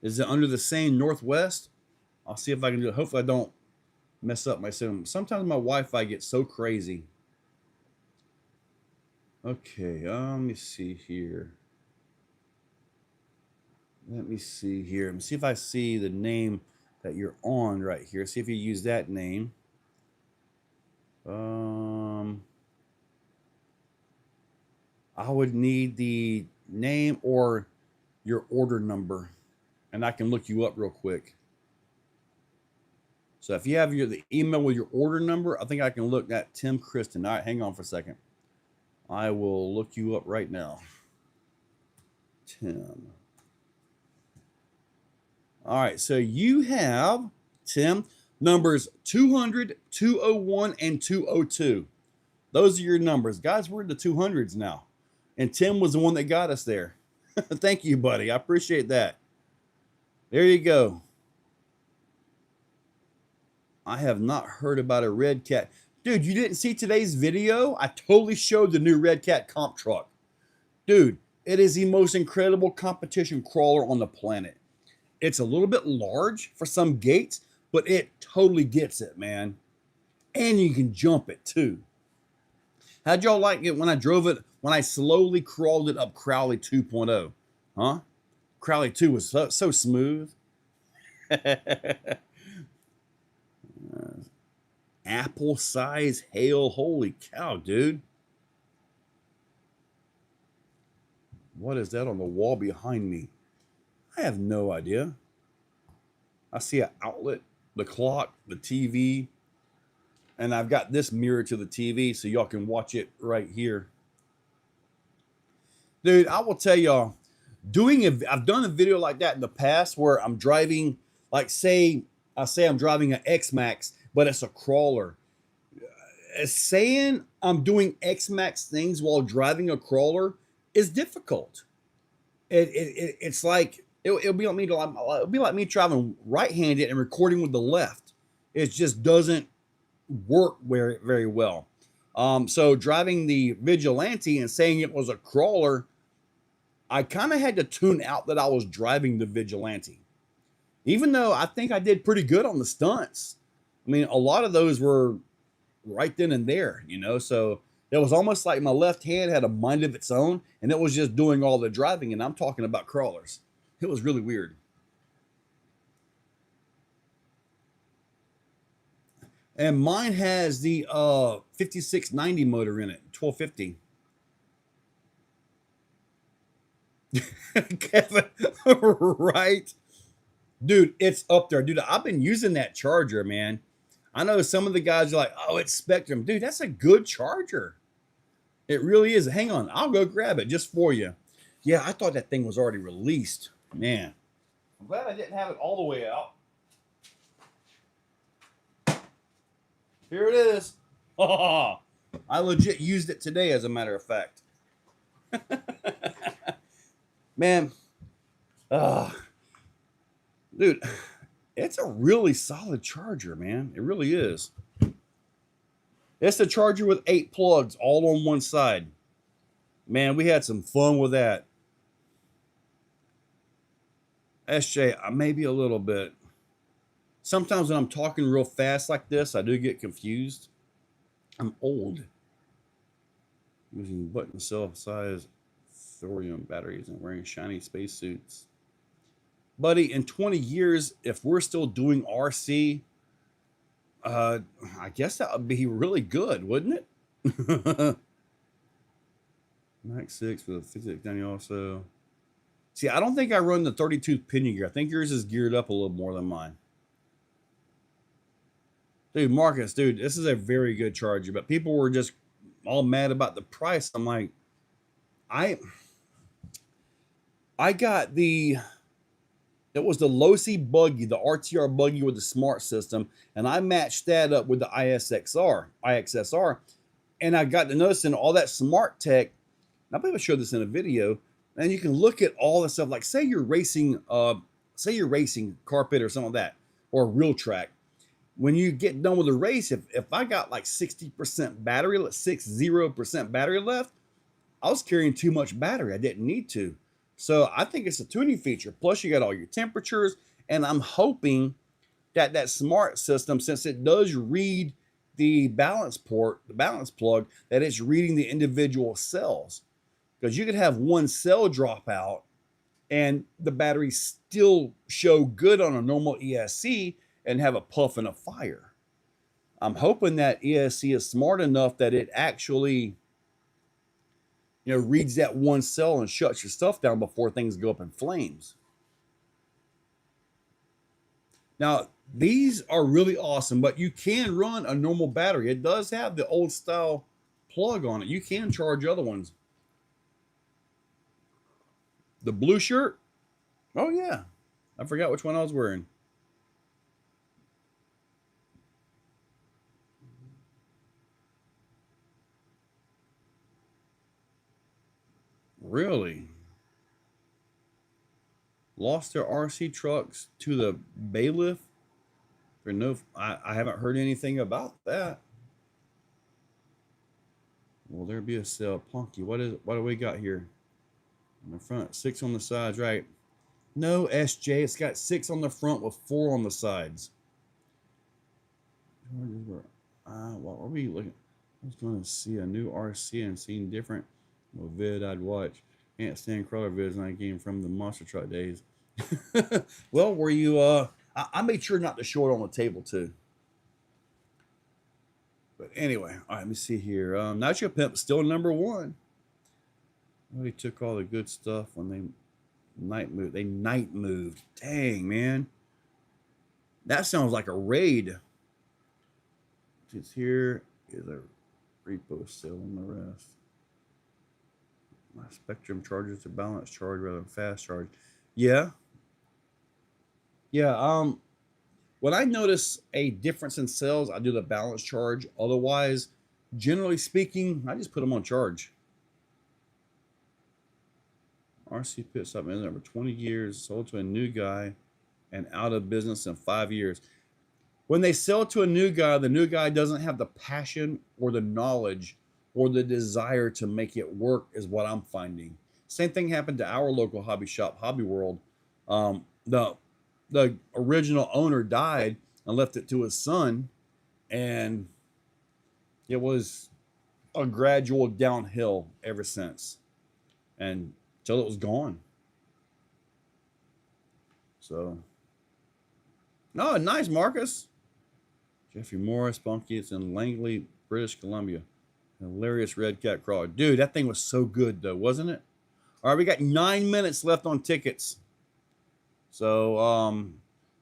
Is it under the same Northwest? I'll see if I can do it. Hopefully I don't mess up my signal. Sometimes my Wi-Fi gets so crazy. Okay, let me see here. Let me see here. Let me see if I see the name that you're on right here. See if you use that name. I would need the name or your order number, and I can look you up real quick. So if you have the email with your order number, I think I can look at Tim Kristen. All right, hang on for a second. I will look you up right now. Tim. All right, so you have, Tim, numbers 200, 201, and 202. Those are your numbers. Guys, we're in the 200s now. And Tim was the one that got us there. Thank you, buddy. I appreciate that. There you go. I have not heard about a red cat. Dude, you didn't see today's video? I totally showed the new Red Cat comp truck. Dude, it is the most incredible competition crawler on the planet. It's a little bit large for some gates, but it totally gets it, man. And you can jump it too. How'd y'all like it when I drove it, when I slowly crawled it up Crowley 2.0? Huh? Crowley 2 was so smooth. Apple size hail. Holy cow, dude. What is that on the wall behind me? I have no idea. I see an outlet, the clock, the TV, and I've got this mirror to the TV so y'all can watch it right here. Dude, I will tell y'all, I've done a video like that in the past where I'm driving, like I say I'm driving an X-Max, but it's a crawler. Saying I'm doing X-Max things while driving a crawler is difficult. It's like it'll be like me driving right-handed and recording with the left. It just doesn't work very well. So driving the Vigilante and saying it was a crawler, I kind of had to tune out that I was driving the Vigilante, even though I think I did pretty good on the stunts. I mean, a lot of those were right then and there, you know, so it was almost like my left hand had a mind of its own and it was just doing all the driving. And I'm talking about crawlers. It was really weird. And mine has the 5690 motor in it, 1250. Kevin, right? Dude, it's up there. Dude, I've been using that charger, man. I know some of the guys are like, oh, it's Spectrum. Dude, that's a good charger. It really is. Hang on, I'll go grab it just for you. Yeah, I thought that thing was already released. Man, I'm glad I didn't have it all the way out. Here it is. Oh, I legit used it today, as a matter of fact. Man, dude, it's a really solid charger, man. It really is. It's a charger with 8 plugs all on one side. Man, we had some fun with that. SJ, maybe a little bit. Sometimes when I'm talking real fast like this, I do get confused. I'm old. Using button cell size thorium batteries and wearing shiny spacesuits. Buddy, in 20 years, if we're still doing RC, I guess that would be really good, wouldn't it? Max 6 with a 5690 also. See, I don't think I run the 32 pinion gear. I think yours is geared up a little more than mine. Dude, Marcus, dude, this is a very good charger, but people were just all mad about the price. I'm like, I got it was the Losi buggy, the RTR buggy with the smart system, and I matched that up with the IXSR, and I got to noticing all that smart tech. I believe I showed this in a video, and you can look at all the stuff. Like say you're racing carpet or something like that, or a real track. When you get done with the race, if I got like 60% battery, 60% battery left, I was carrying too much battery. I didn't need to. So I think it's a tuning feature. Plus you got all your temperatures, and I'm hoping that that smart system, since it does read the balance port, the balance plug, that it's reading the individual cells. Because you could have one cell drop out and the battery still show good on a normal ESC and have a puff and a fire. I'm hoping that ESC is smart enough that it actually, you know, reads that one cell and shuts your stuff down before things go up in flames. Now, these are really awesome, but you can run a normal battery. It does have the old style plug on it. You can charge other ones. The blue shirt? Oh, yeah. I forgot which one I was wearing. Really? Lost their RC trucks to the bailiff? For no, I haven't heard anything about that. Will there be a sale? Punky, what do we got here? On the front, 6 on the sides, right? No, SJ, it's got 6 on the front with 4 on the sides. What are we looking? I was going to see a new RC and seeing different vid I'd watch. Can't stand crawler vids when I came from the monster truck days. Well, were you? I made sure not to show it on the table too. But anyway, all right. Let me see here. Not Your Pimp still number 1. Well, they took all the good stuff when they night moved. They night moved. Dang, man. That sounds like a raid. It's here is a repo sale on the rest. My Spectrum charges to balance charge rather than fast charge. Yeah. When I notice a difference in sales, I do the balance charge. Otherwise, generally speaking, I just put them on charge. RC pit stop in over 20 years, sold to a new guy, and out of business in 5 years. When they sell to a new guy, the new guy doesn't have the passion or the knowledge or the desire to make it work, is what I'm finding. Same thing happened to our local hobby shop, Hobby World. The original owner died and left it to his son, and it was a gradual downhill ever since, and till it was gone. So, no, nice, Marcus. Jeffrey Morris, Spunky. It's in Langley, British Columbia. Hilarious red cat crawler. Dude, that thing was so good, though, wasn't it? All right, we got 9 minutes left on tickets. So,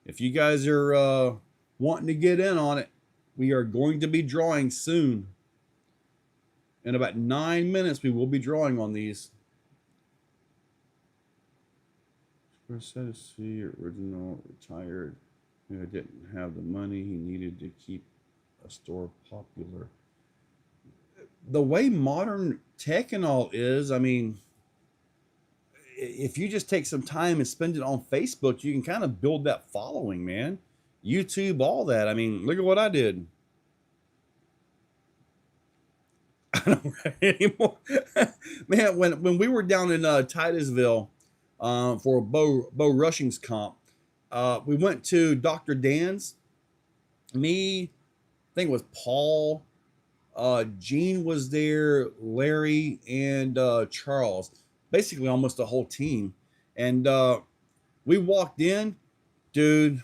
if you guys are wanting to get in on it, we are going to be drawing soon. In about 9 minutes, we will be drawing on these. Said to see original retired. I didn't have the money he needed to keep a store popular. The way modern tech and all is, I mean, if you just take some time and spend it on Facebook, you can kind of build that following, man. YouTube, all that. I mean, look at what I did. I don't write anymore. Man, when we were down in Titusville for Bo Rushing's comp, we went to Dr. Dan's. Me, I think it was Paul, Gene was there, Larry, and Charles. Basically almost the whole team. And we walked in. Dude,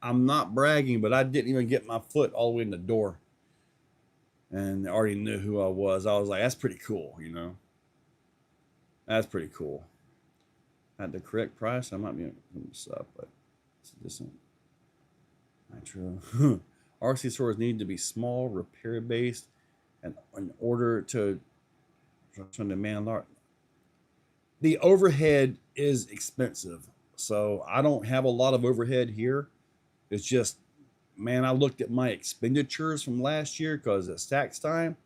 I'm not bragging, but I didn't even get my foot all the way in the door. And they already knew who I was. I was like, that's pretty cool, you know. That's pretty cool. At the correct price, I might be this up, but this isn't true. RC stores need to be small, repair based, and in order to demand large. The overhead is expensive, so I don't have a lot of overhead here. It's just, man, I looked at my expenditures from last year because it's tax time.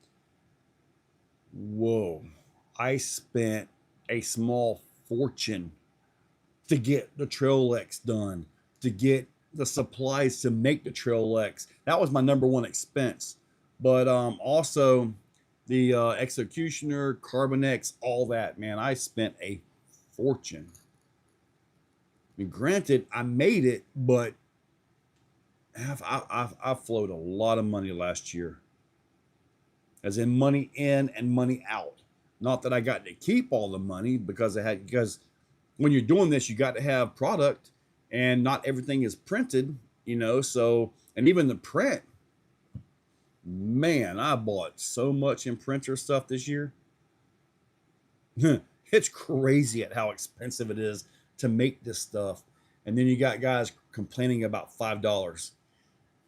Whoa, I spent a small fortune to get the Trail X done, to get the supplies to make the Trail X. That was my number 1 expense. But also the Executioner, Carbon X, all that, man, I spent a fortune. I mean, granted, I made it, but I flowed a lot of money last year. As in money in and money out. Not that I got to keep all the money because when you're doing this, you got to have product, and not everything is printed, you know. So, and even the print, man, I bought so much in printer stuff this year. It's crazy at how expensive it is to make this stuff. And then you got guys complaining about $5.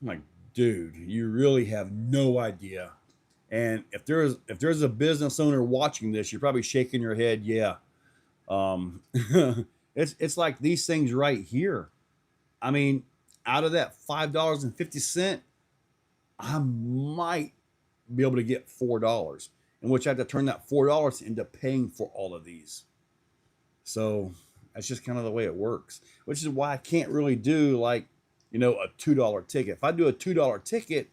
I'm like, dude, you really have no idea. And if there's a business owner watching this, you're probably shaking your head. Yeah. It's like these things right here. I mean, out of that $5.50, I might be able to get $4, in which I have to turn that $4 into paying for all of these. So that's just kind of the way it works, which is why I can't really do, like, you know, a $2 ticket. If I do a $2 ticket,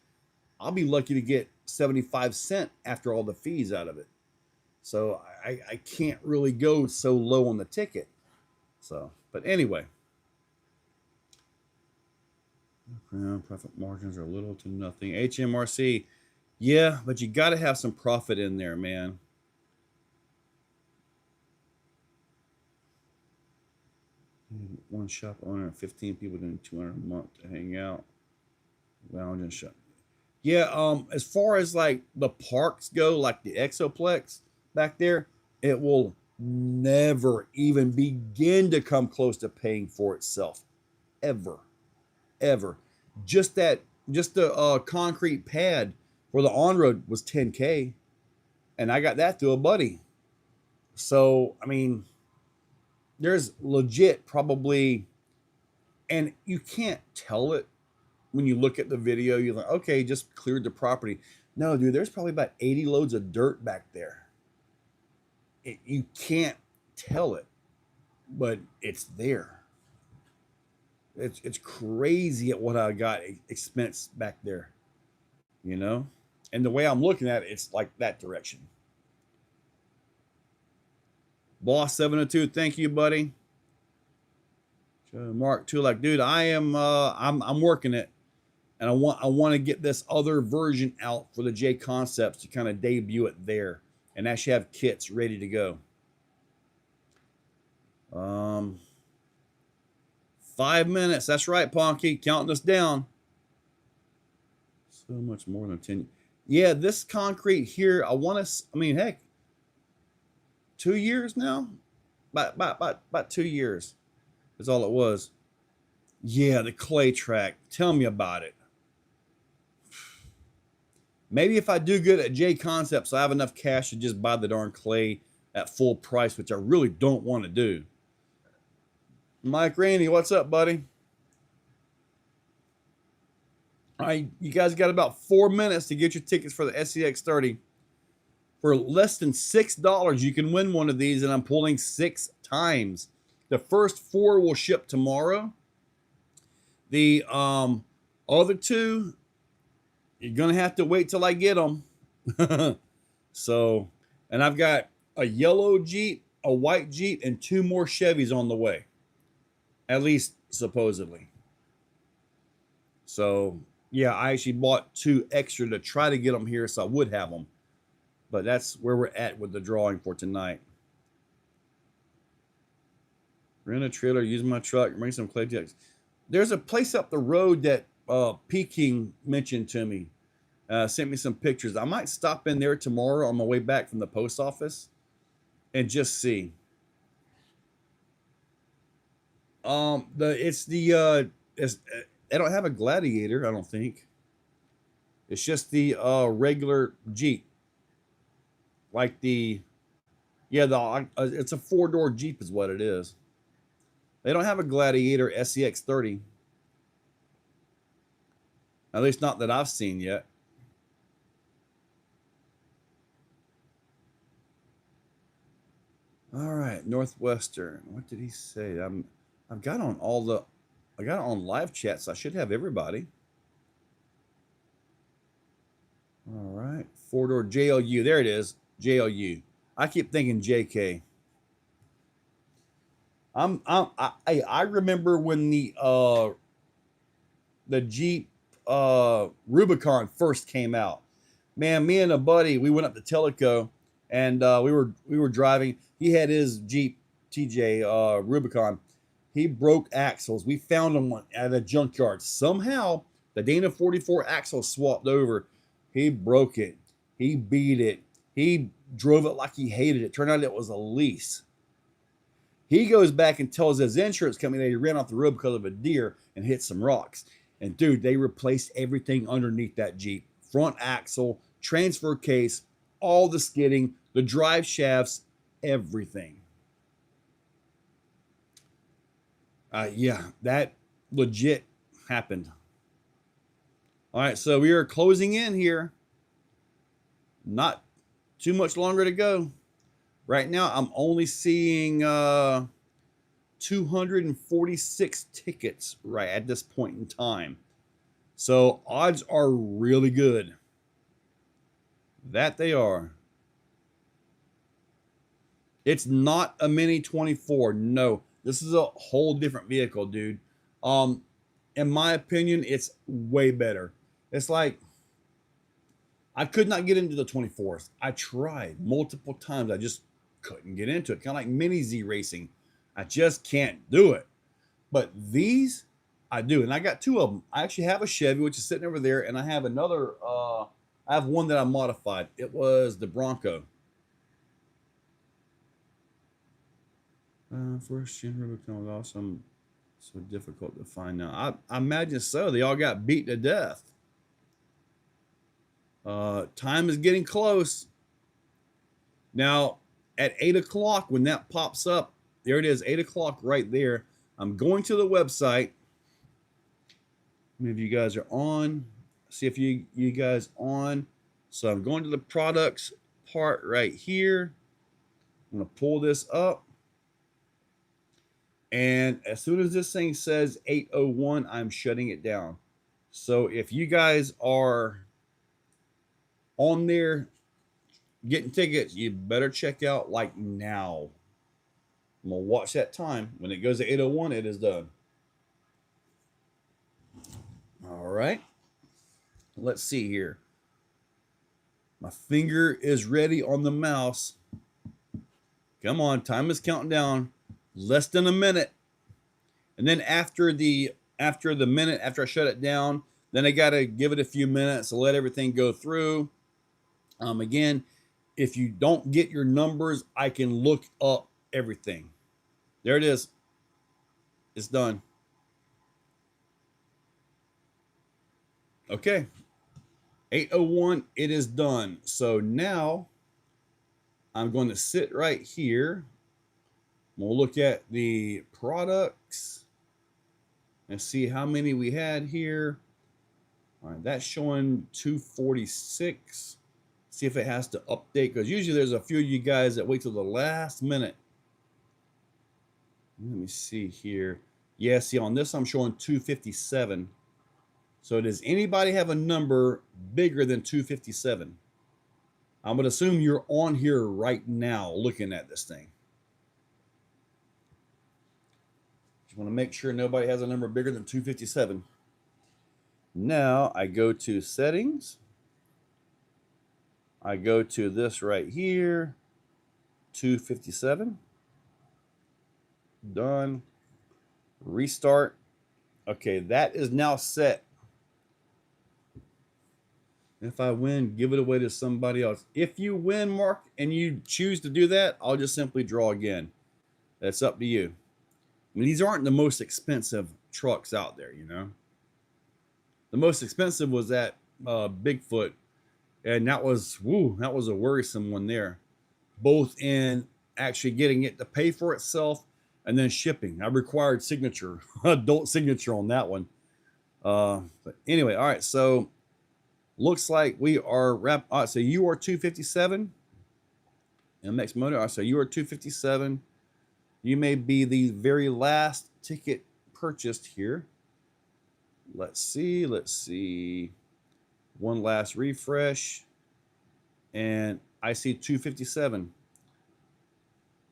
I'll be lucky to get 75 cents after all the fees out of it. So I can't really go so low on the ticket. So, but anyway. Profit margins are little to nothing. HMRC, yeah, but you got to have some profit in there, man. One shop owner, 15 people doing 200 a month to hang out, lounge and shop. Yeah, as far as like the parks go, like the Exoplex back there, it will never even begin to come close to paying for itself, ever, ever. Just the concrete pad for the on-road was 10K, and I got that through a buddy. So I mean, there's legit probably, and you can't tell it when you look at the video. You're like, okay, just cleared the property. No, dude, there's probably about 80 loads of dirt back there. You can't tell it, but it's there. It's crazy at what I got expense back there, you know? And the way I'm looking at it, it's like that direction. Boss 702, thank you, buddy. Mark 2, like, dude, I'm working it, and I want to get this other version out for the J Concepts to kind of debut it there and actually have kits ready to go. 5 minutes. That's right, Ponky, counting us down. So much more than 10. Yeah, this concrete here, I mean, heck, 2 years now? About 2 years is all it was. Yeah, the clay track. Tell me about it. Maybe if I do good at J Concepts, I have enough cash to just buy the darn clay at full price, which I really don't want to do. Mike Rainey, what's up, buddy? All right, you guys got about 4 minutes to get your tickets for the SCX30. For less than $6, you can win one of these, and I'm pulling 6 times. The first 4 will ship tomorrow. The other 2, you're gonna have to wait till I get them. So, and I've got a yellow Jeep, a white Jeep, and 2 more Chevys on the way. At least supposedly. So yeah, I actually bought 2 extra to try to get them here so I would have them. But that's where we're at with the drawing for tonight. Rent a trailer, use my truck, bring some clay jacks. There's a place up the road that Peking mentioned to me. Sent me some pictures. I might stop in there tomorrow on my way back from the post office and just see. They don't have a Gladiator, I don't think. It's just the regular Jeep. Like it's a 4-door Jeep is what it is. They don't have a Gladiator SCX30. At least not that I've seen yet. All right, Northwestern. What did he say? I've got on I got it on live chat, so I should have everybody. All right, 4-door JLU. There it is, JLU. I keep thinking JK. I remember when the Jeep Rubicon first came out. Man, me and a buddy, we went up to Teleco, and we were driving. He had his Jeep TJ Rubicon. He broke axles. We found him at a junkyard. Somehow, the Dana 44 axle swapped over. He broke it. He beat it. He drove it like he hated it. Turned out it was a lease. He goes back and tells his insurance company that he ran off the road because of a deer and hit some rocks. And dude, they replaced everything underneath that Jeep. Front axle, transfer case, all the skidding, the drive shafts, everything. Yeah, that legit happened. All right, so we are closing in here. Not too much longer to go. Right now, I'm only seeing 246 tickets right at this point in time. So odds are really good. That they are. It's not a Mini 24. No, this is a whole different vehicle, dude. Um, in my opinion, it's way better. It's like I could not get into the 24s. I tried multiple times. I just couldn't get into it. Kind of like Mini Z racing. I just can't do it. But these, I do. And I got two of them. I actually have a Chevy, which is sitting over there. And I have another, I have one that I modified. It was the Bronco. First gen Rubicon was awesome. So difficult to find now. I imagine so. They all got beat to death. Time is getting close. Now, at 8 o'clock, when that pops up, there it is, 8 o'clock right there. I'm going to the website. Many of you guys are on. See if you guys on. So I'm going to the products part right here. I'm going to pull this up. And as soon as this thing says 8:01, I'm shutting it down. So if you guys are on there getting tickets, you better check out like now. I'm going to watch that time. When it goes to 8:01, it is done. All right. Let's see here. My finger is ready on the mouse. Come on, time is counting down. Less than a minute. And then after the minute, after I shut it down, then I got to give it a few minutes to let everything go through. Again, if you don't get your numbers, I can look up everything. There it is. It's done. Okay. 8:01, it is done. So now I'm going to sit right here. We'll look at the products and see how many we had here. All right, that's showing 246. See if it has to update, because usually there's a few of you guys that wait till the last minute. Let me see here. Yeah, see on this I'm showing 257. So does anybody have a number bigger than 257? I'm going to assume you're on here right now looking at this thing. Just want to make sure nobody has a number bigger than 257. Now I go to settings. I go to this right here, 257. Done. Restart. Okay, that is now set. If I win, give it away to somebody else. If you win, Mark, and you choose to do that, I'll just simply draw again. That's up to you. I mean, these aren't the most expensive trucks out there, you know. The most expensive was that Bigfoot, and that was a worrisome one there, both in actually getting it to pay for itself and then shipping. I required signature, adult signature on that one. But anyway, all right, so looks like we are wrapped. All right, so you are 257. MX Motor. All right, so you are 257. You may be the very last ticket purchased here. Let's see. Let's see. One last refresh. And I see 257.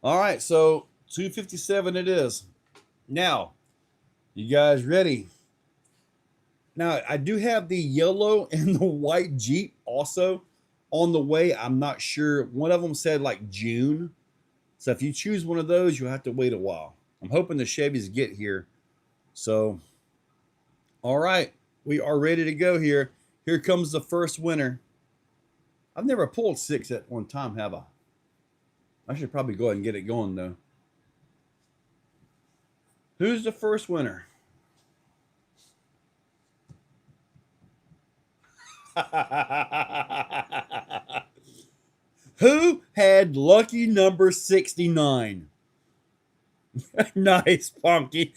All right, so 257 it is. Now, you guys ready? Now, I do have the yellow and the white Jeep also on the way. I'm not sure. One of them said like June. So if you choose one of those, you'll have to wait a while. I'm hoping the Chevys get here. So, all right. We are ready to go here. Here comes the first winner. I've never pulled 6 at one time, have I? I should probably go ahead and get it going, though. Who's the first winner? Who had lucky number 69? Nice, Punky.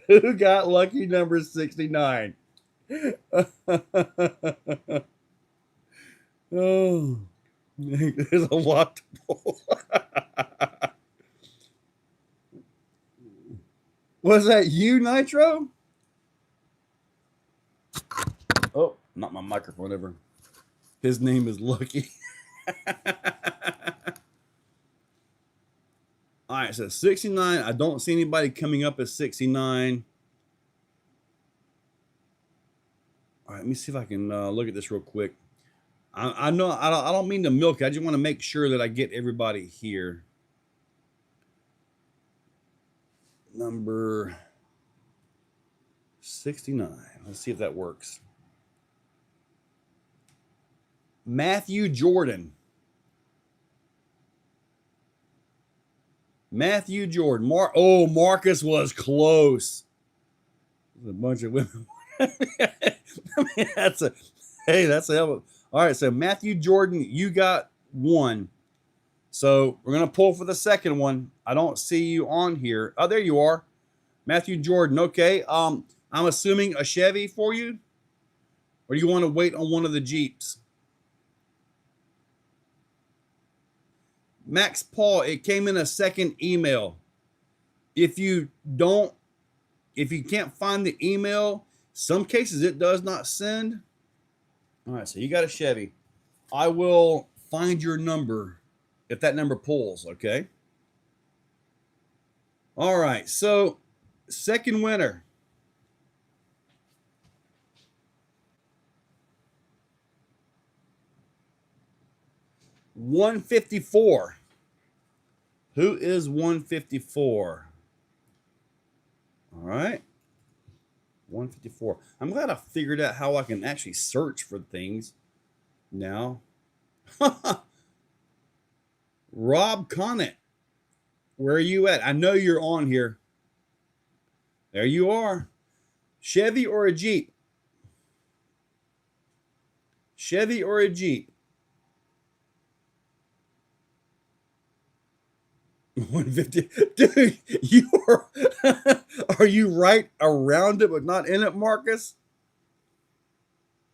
Who got lucky number 69? Oh, there's a lot to pull. Was that you, Nitro? Not my microphone ever. His name is Lucky. All right, so 69. I don't see anybody coming up as 69. All right, let me see if I can look at this real quick. I know I don't mean to milk it. I just want to make sure that I get everybody here. Number 69. Let's see if that works. Matthew Jordan. Matthew Jordan. Marcus was close. There's a bunch of women. I mean, that's a hell of a. All right, so Matthew Jordan, you got one. So we're gonna pull for the second one. I don't see you on here. Oh, there you are, Matthew Jordan. Okay. I'm assuming a Chevy for you, or do you want to wait on one of the Jeeps? Max Paul, it came in a second email. If you can't find the email, some cases it does not send. All right, so you got a Chevy. I will find your number if that number pulls, okay? All right, so second winner. $154. Who is 154? All right. 154. I'm glad I figured out how I can actually search for things now. Rob Conant, where are you at? I know you're on here. There you are. Chevy or a Jeep? Chevy or a Jeep? 150. Dude, you are you right around it but not in it, Marcus?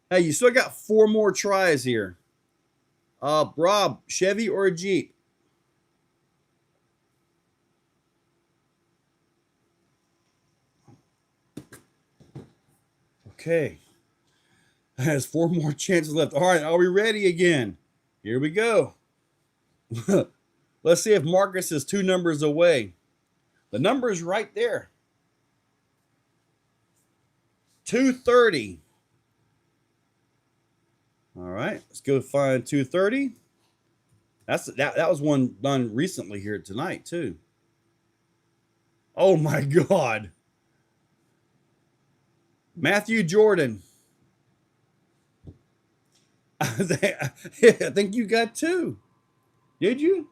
Hey, you still got 4 more tries here. Rob, Chevy or a Jeep? Okay. Has 4 more chances left. All right, are we ready again? Here we go. Let's see if Marcus is 2 numbers away. The number is right there. 230. All right, let's go find 230. That was one done recently here tonight too. Oh my God. Matthew Jordan. I think you got 2. Did you?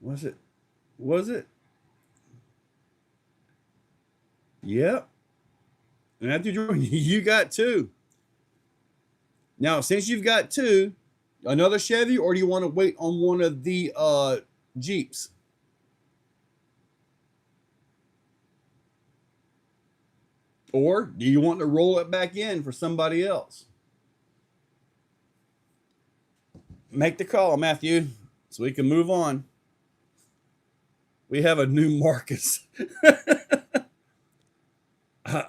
Was it? Yep. Matthew Jordan, you got 2. Now, since you've got 2, another Chevy, or do you want to wait on one of the Jeeps? Or do you want to roll it back in for somebody else? Make the call, Matthew, so we can move on. We have a new Marcus.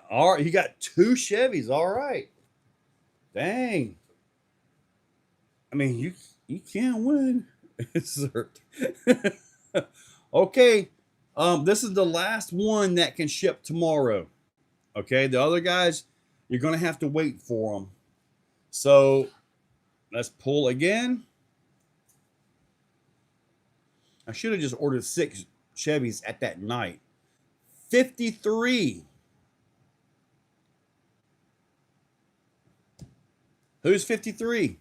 All right, you got 2 Chevys. All right. Dang. I mean, you can't win. Okay. This is the last one that can ship tomorrow. Okay, the other guys, you're going to have to wait for them. So let's pull again. I should have just ordered 6 Chevys at that night. 53. Who's 53?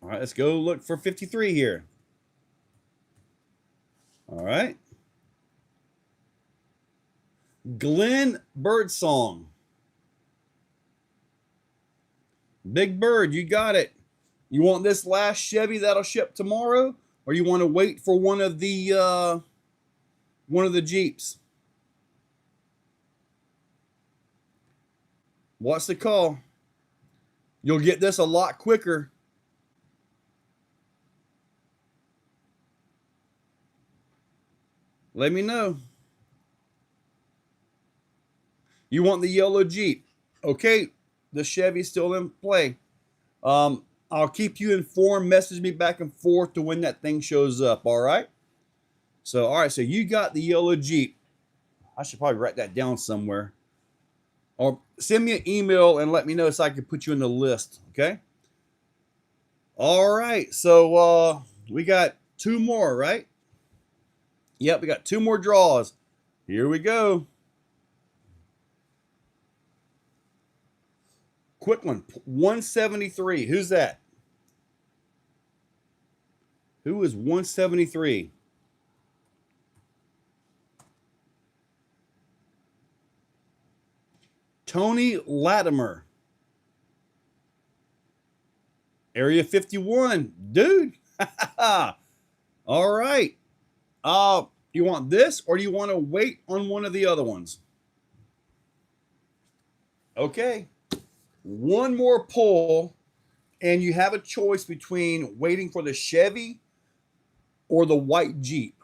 All right, let's go look for 53 here. All right. Glenn Birdsong. Big Bird, you got it. You want this last Chevy that'll ship tomorrow, or you want to wait for one of the Jeeps? What's the call? You'll get this a lot quicker. Let me know. You want the yellow Jeep. Okay, the Chevy's still in play. I'll keep you informed. Message me back and forth to when that thing shows up, all right? So, all right, so you got the yellow Jeep. I should probably write that down somewhere. Or send me an email and let me know so I can put you in the list, okay? All right, so we got 2 more, right? Yep, we got 2 more draws. Here we go. Quick one, 173. Who's that? Who is 173? Tony Latimer. Area 51. Dude. All right. You want this or do you want to wait on one of the other ones? Okay. One more pull, and you have a choice between waiting for the Chevy or the white Jeep.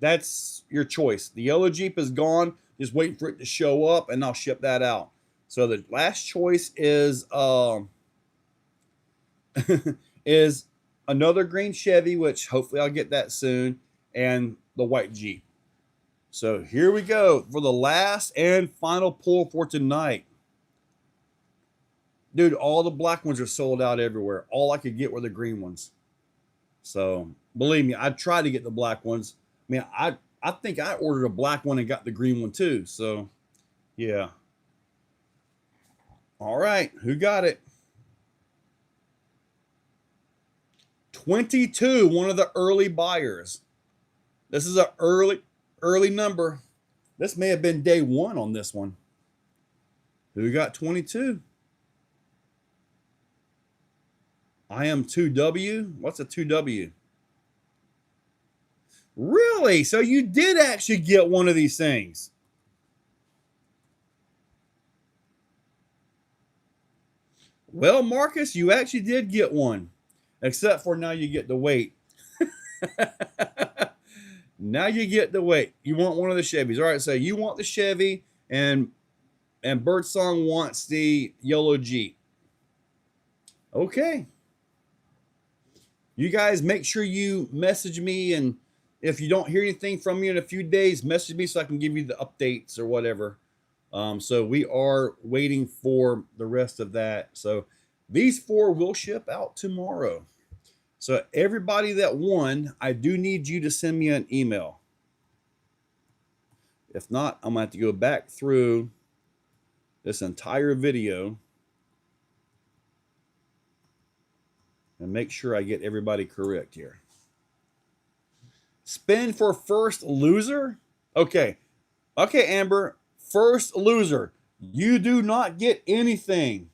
That's your choice. The yellow Jeep is gone. Just waiting for it to show up, and I'll ship that out. So the last choice is is another green Chevy, which hopefully I'll get that soon, and the white Jeep. So here we go for the last and final pull for tonight. Dude, all the black ones are sold out everywhere. All I could get were the green ones. So believe me, I tried to get the black ones. I mean, I think I ordered a black one and got the green one too. So yeah. All right, who got it? 22, one of the early buyers. This is an early number. This may have been day 1 on this one. Who got 22? I am 2W. What's a 2W? Really? So you did actually get one of these things. Well, Marcus, you actually did get one. Except for now you get to wait. Now you get to wait. You want one of the Chevys. All right, so you want the Chevy, and Birdsong wants the yellow Jeep. Okay. You guys make sure you message me, and if you don't hear anything from me in a few days, message me so I can give you the updates or whatever. So we are waiting for the rest of that. So these 4 will ship out tomorrow. So everybody that won, I do need you to send me an email. If not, I'm going to have to go back through this entire video and make sure I get everybody correct here. Spin for first loser? Okay. Okay, Amber. First loser. You do not get anything.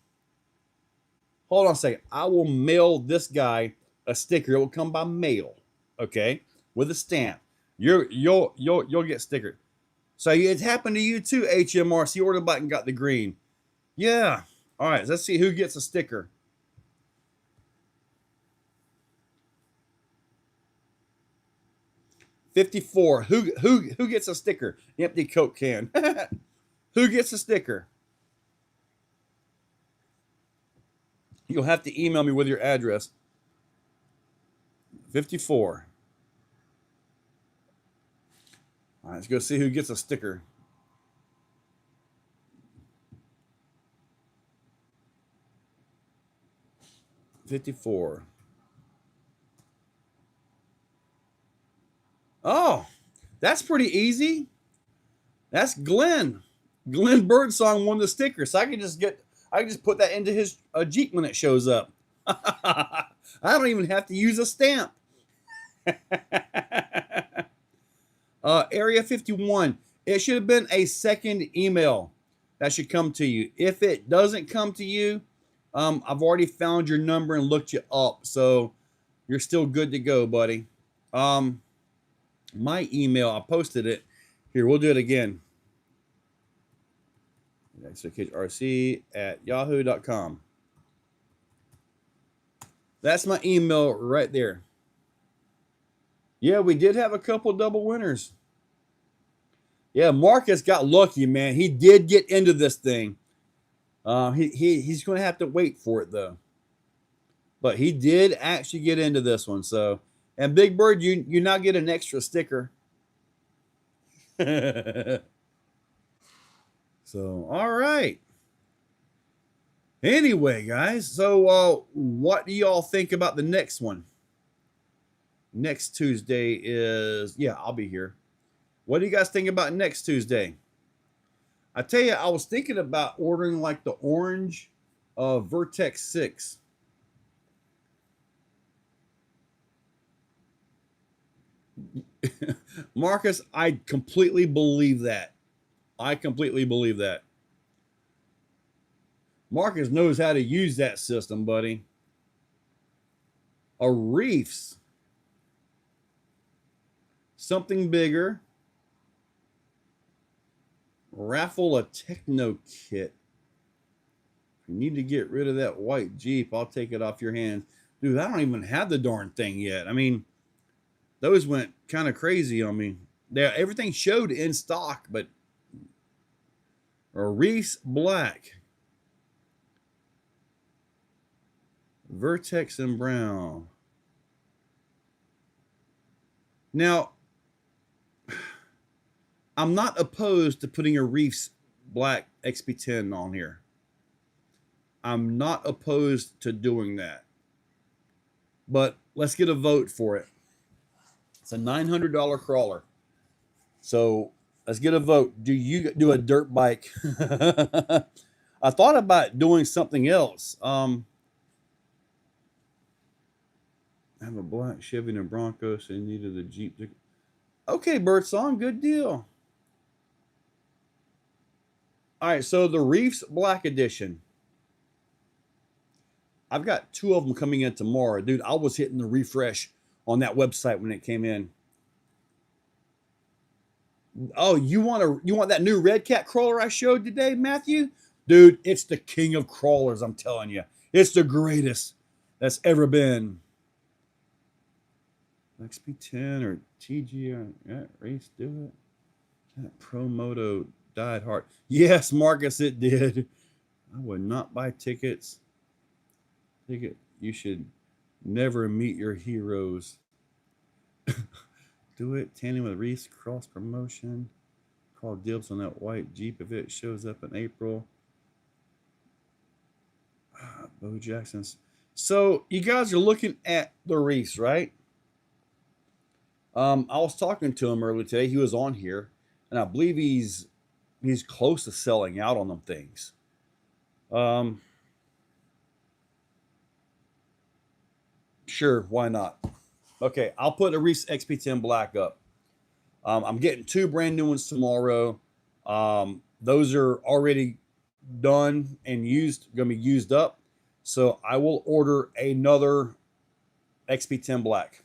Hold on a second. I will mail this guy a sticker. It will come by mail. Okay? With a stamp. You'll get stickered. So it happened to you too, HMRC. Ordered bike and got the green. Yeah. All right. Let's see who gets a sticker. $54. Who gets a sticker? Empty Coke can. Who gets a sticker? You'll have to email me with your address. 54. All right, let's go see who gets a sticker. $54. Oh, that's pretty easy. That's Glenn. Glenn Birdsong won the sticker, so I can just put that into his Jeep when it shows up. I don't even have to use a stamp. Area 51. It should have been a second email that should come to you. If it doesn't come to you, I've already found your number and looked you up, so you're still good to go, buddy. My email, I posted it. Here, we'll do it again. Exocaged RC at yahoo.com. That's my email right there. Yeah, we did have a couple double winners. Yeah, Marcus got lucky, man. He did get into this thing. He's going to have to wait for it though. But he did actually get into this one. So, and Big Bird, you now get an extra sticker. So, all right. Anyway, guys, so what do y'all think about the next one? Next Tuesday is, yeah, I'll be here. What do you guys think about next Tuesday? I tell you, I was thinking about ordering like the orange Vertex 6. Marcus, I completely believe that. I completely believe that. Marcus knows how to use that system, buddy. A Reefs. Something bigger. Raffle a Techno kit. If you need to get rid of that white Jeep, I'll take it off your hands. Dude, I don't even have the darn thing yet. I mean, those went kind of crazy on me. Everything showed in stock, but a Reefs Black. Vertex and Brown. Now, I'm not opposed to putting a Reefs Black XP10 on here. I'm not opposed to doing that. But let's get a vote for it. It's a $900 crawler. So let's get a vote. Do you do a dirt bike? I thought about doing something else. I have a black Chevy and a Bronco, so I needed a Jeep. Okay, Birdsong, good deal. All right, so the Reefs Black Edition. I've got 2 of them coming in tomorrow. Dude, I was hitting the refresh on that website when it came in. Oh, you want that new Red Cat crawler I showed today, Matthew? Dude, it's the king of crawlers, I'm telling you. It's the greatest that's ever been. XP10 or TG, yeah, race, do it. That Pro Moto died hard. Yes, Marcus, it did. I would not buy tickets. You should never meet your heroes. Do it. Tandem with Reese, cross promotion. Call dibs on that white Jeep if it shows up in April. Bo Jackson's. So you guys are looking at the Reese, right? I was talking to him earlier today. He was on here, and I believe he's close to selling out on them things. Sure, why not? Okay, I'll put a Reese XP10 Black up. I'm getting 2 brand new ones tomorrow. Those are already done and used, going to be used up. So I will order another XP10 Black.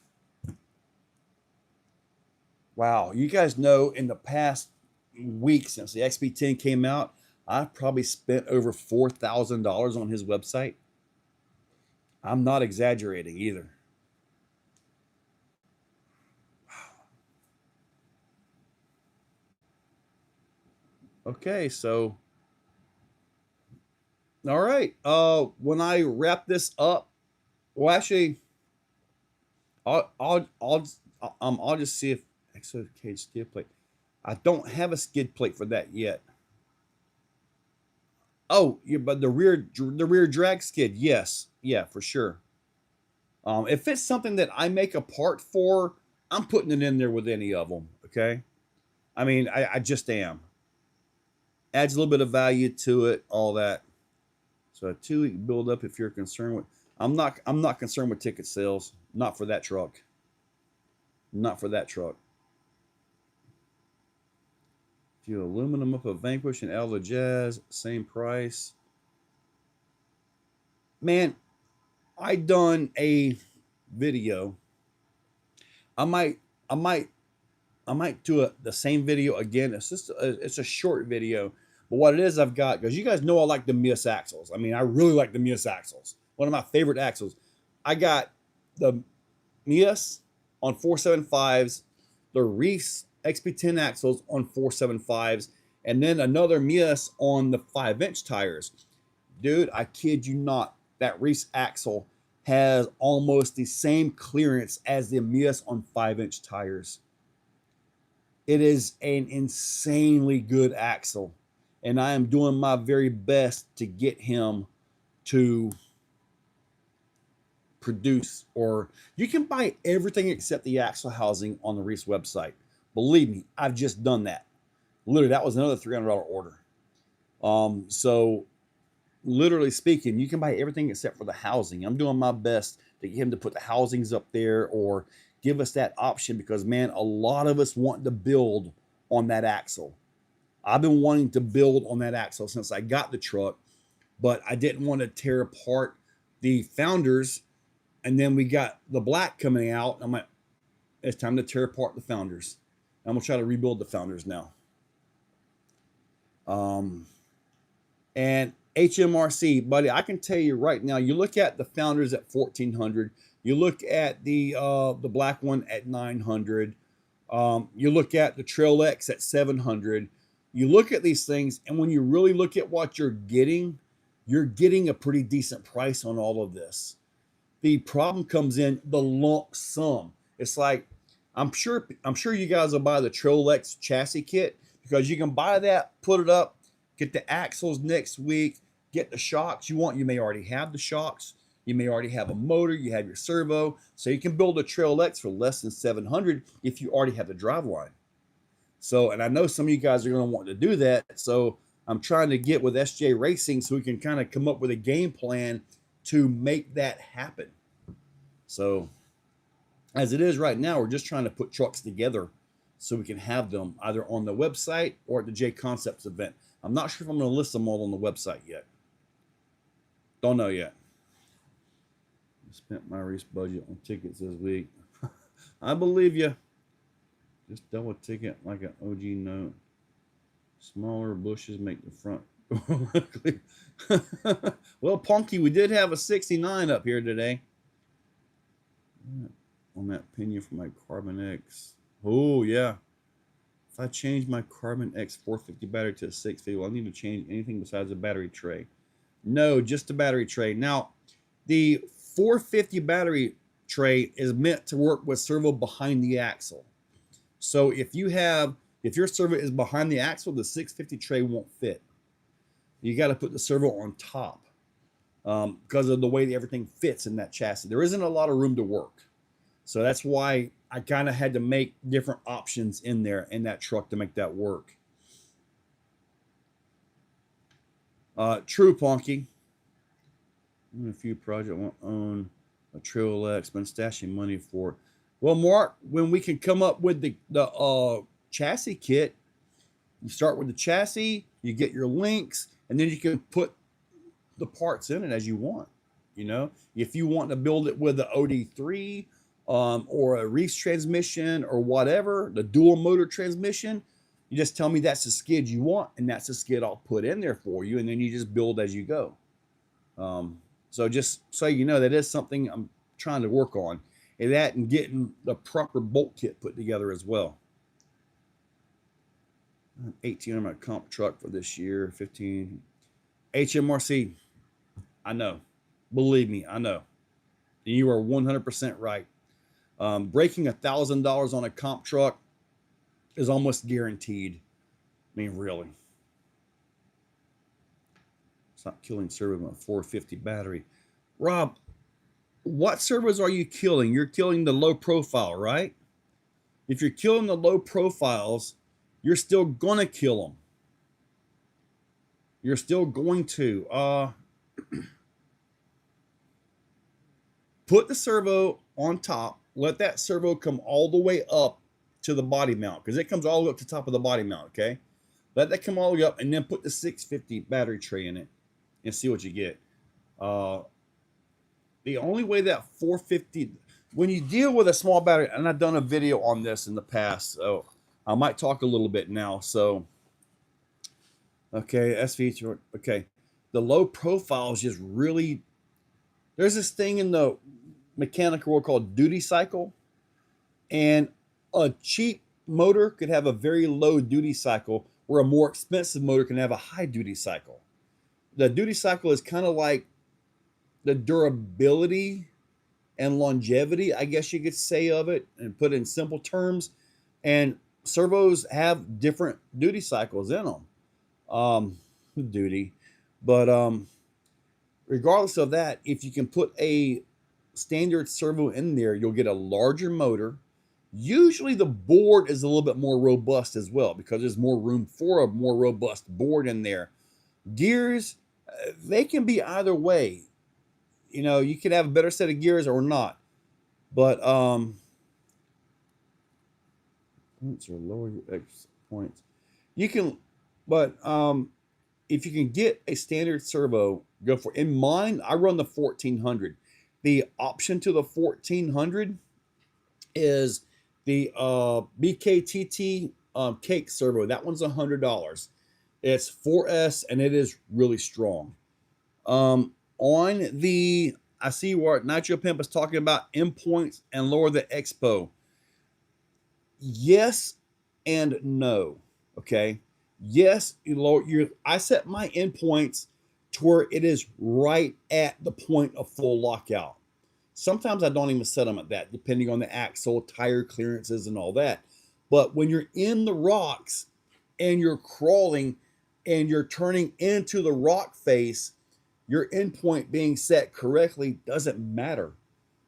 Wow, you guys know in the past week since the XP10 came out, I've probably spent over $4,000 on his website. I'm not exaggerating either. Okay, so all right. When I wrap this up, well, actually, I'll just see if Exocaged skid plate. I don't have a skid plate for that yet. Oh, yeah, but the rear drag skid, yes, yeah, for sure. If it's something that I make a part for, I'm putting it in there with any of them. Okay, I mean, I just am. Adds a little bit of value to it, all that. So a 2-week build up if you're concerned with. I'm not concerned with ticket sales. Not for that truck. Not for that truck. Do aluminum up a Vanquish and out of the Jazz, same price. Man, I done a video. I might do the same video again. It's a short video, but what it is I've got, because you guys know I like the Mias axles. I mean, I really like the Mias axles. One of my favorite axles. I got the Mias on 475s, the Reefs XP10 axles on 475s, and then another miss on the 5-inch tires. Dude, I kid you not, that Reese axle has almost the same clearance as the miss on 5-inch tires. It is an insanely good axle, and I am doing my very best to get him to produce. Or you can buy everything except the axle housing on the Reese website. Believe me, I've just done that. Literally, that was another $300 order. So literally speaking, you can buy everything except for the housing. I'm doing my best to get him to put the housings up there or give us that option, because man, a lot of us want to build on that axle. I've been wanting to build on that axle since I got the truck, but I didn't want to tear apart the founders. And then we got the black coming out. I'm like, it's time to tear apart the founders. I'm gonna try to rebuild the founders now. And HMRC, buddy, I can tell you right now, you look at the founders at 1400, you look at the black one at 900, you look at the Trail X at 700. You look at these things, and when you really look at what you're getting a pretty decent price on all of this. The problem comes in the lump sum. It's like, I'm sure you guys will buy the Trail X chassis kit, because you can buy that, put it up, get the axles next week, get the shocks you want. You may already have the shocks. You may already have a motor. You have your servo. So you can build a Trail X for less than 700 if you already have the driveline. So, and I know some of you guys are going to want to do that. So I'm trying to get with SJ Racing so we can kind of come up with a game plan to make that happen. So as it is right now, we're just trying to put trucks together so we can have them either on the website or at the J Concepts event. I'm not sure if I'm going to list them all on the website yet. Don't know yet. I spent my Reese budget on tickets this week. I believe you. Just double ticket like an OG note. Smaller bushes make the front. Well, Punky, we did have a 69 up here today. On that pinion for my Carbon X. Oh, yeah. If I change my Carbon X 450 battery to a 650, well, I need to change anything besides the battery tray. No, just the battery tray. Now, the 450 battery tray is meant to work with servo behind the axle. So if your servo is behind the axle, the 650 tray won't fit. You got to put the servo on top because of the way everything fits in that chassis. There isn't a lot of room to work. So that's why I kind of had to make different options in there in that truck to make that work. True, Ponky. A few projects won't own a Trail X, been stashing money for. Well, Mark, when we can come up with the chassis kit, you start with the chassis, you get your links, and then you can put the parts in it as you want. You know, if you want to build it with the OD3 or a Reese transmission or whatever, the dual motor transmission, you just tell me that's the skid you want, and that's the skid I'll put in there for you, and then you just build as you go. So just so you know, that is something I'm trying to work on, and that and getting the proper bolt kit put together as well. 18 on my comp truck for this year, 15. HMRC, I know. Believe me, I know. You are 100% right. Breaking $1,000 on a comp truck is almost guaranteed. I mean, really. Stop killing servo with a 450 battery. Rob, what servos are you killing? You're killing the low profile, right? If you're killing the low profiles, you're still going to kill them. You're still going to. Put the servo on top. Let that servo come all the way up to the body mount, because it comes all the way up to the top of the body mount, okay? Let that come all the way up, and then put the 650 battery tray in it and see what you get. The only way that 450, when you deal with a small battery, and I've done a video on this in the past, so I might talk a little bit now. So, okay, SV, okay. The low profile is just really, there's this thing in the mechanical world called duty cycle, and a cheap motor could have a very low duty cycle, where a more expensive motor can have a high duty cycle. The duty cycle is kind of like the durability and longevity, I guess you could say, of it, and put it in simple terms. And servos have different duty cycles in them. Duty. But regardless of that, if you can put a standard servo in there, you'll get a larger motor. Usually the board is a little bit more robust as well, because there's more room for a more robust board in there. Gears, they can be either way. You know, you can have a better set of gears or not. But points or lower your X points. You can, but if you can get a standard servo, go for. In mine, I run the 1400. The option to the 1400 is the BKTT cake servo. That one's $100. It's 4S and it is really strong. On the, I see where Nitro Pimp is talking about endpoints and lower the expo. Yes and no. Okay. Yes, I set my endpoints to where it is right at the point of full lockout. Sometimes I don't even set them at that, depending on the axle, tire clearances, and all that. But when you're in the rocks and you're crawling and you're turning into the rock face, your endpoint being set correctly doesn't matter,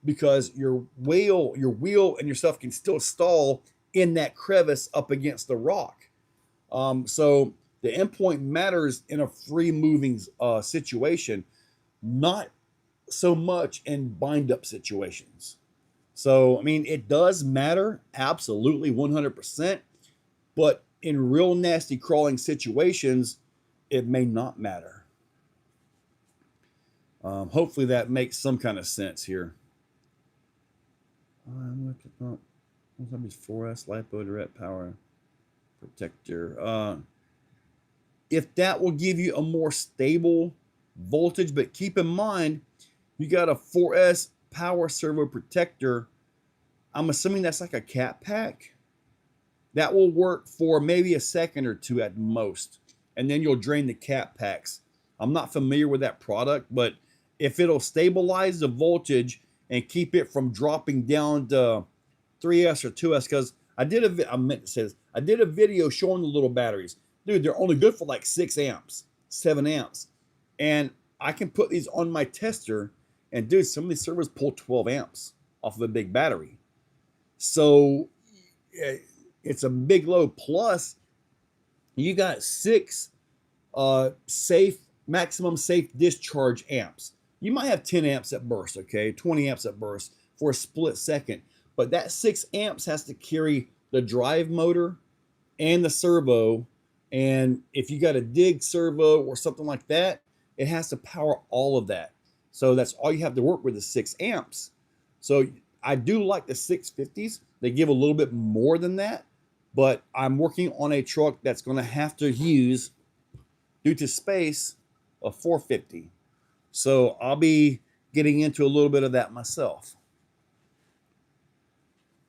because your wheel and your stuff can still stall in that crevice up against the rock. So the endpoint matters in a free moving situation, not so much in bind up situations. So, I mean, it does matter, absolutely 100%, but in real nasty crawling situations, it may not matter. Hopefully that makes some kind of sense here. I'm looking up. Somebody's 4S lipo direct power protector. If that will give you a more stable voltage, but keep in mind, you got a 4S power servo protector. I'm assuming that's like a cat pack. That will work for maybe a second or two at most, and then you'll drain the cat packs. I'm not familiar with that product, but if it'll stabilize the voltage and keep it from dropping down to 3S or 2S, because I did a video showing the little batteries. Dude, they're only good for like 6 amps, 7 amps. And I can put these on my tester, and dude, some of these servos pull 12 amps off of a big battery. So it's a big load. Plus, you got 6 maximum safe discharge amps. You might have 10 amps at burst, okay, 20 amps at burst for a split second. But that 6 amps has to carry the drive motor and the servo. And if you got a dig servo or something like that, it has to power all of that. So that's all you have to work with is 6 amps. So I do like the 650s. They give a little bit more than that, but I'm working on a truck that's going to have to use, due to space, a 450. So I'll be getting into a little bit of that myself.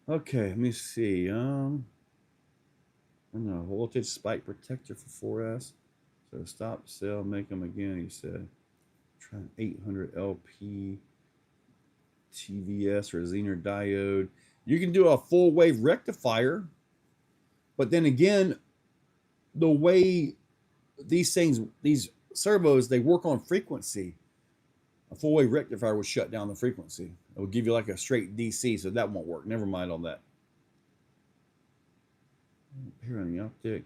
Okay, let me see. Voltage spike protector for 4S. So stop, sell, make them again, he said. Try an 800 LP TVS or Zener diode. You can do a full wave rectifier, but then again, the way these servos, they work on frequency. A full wave rectifier will shut down the frequency. It will give you like a straight DC, so that won't work. Never mind on that. Here on the optic,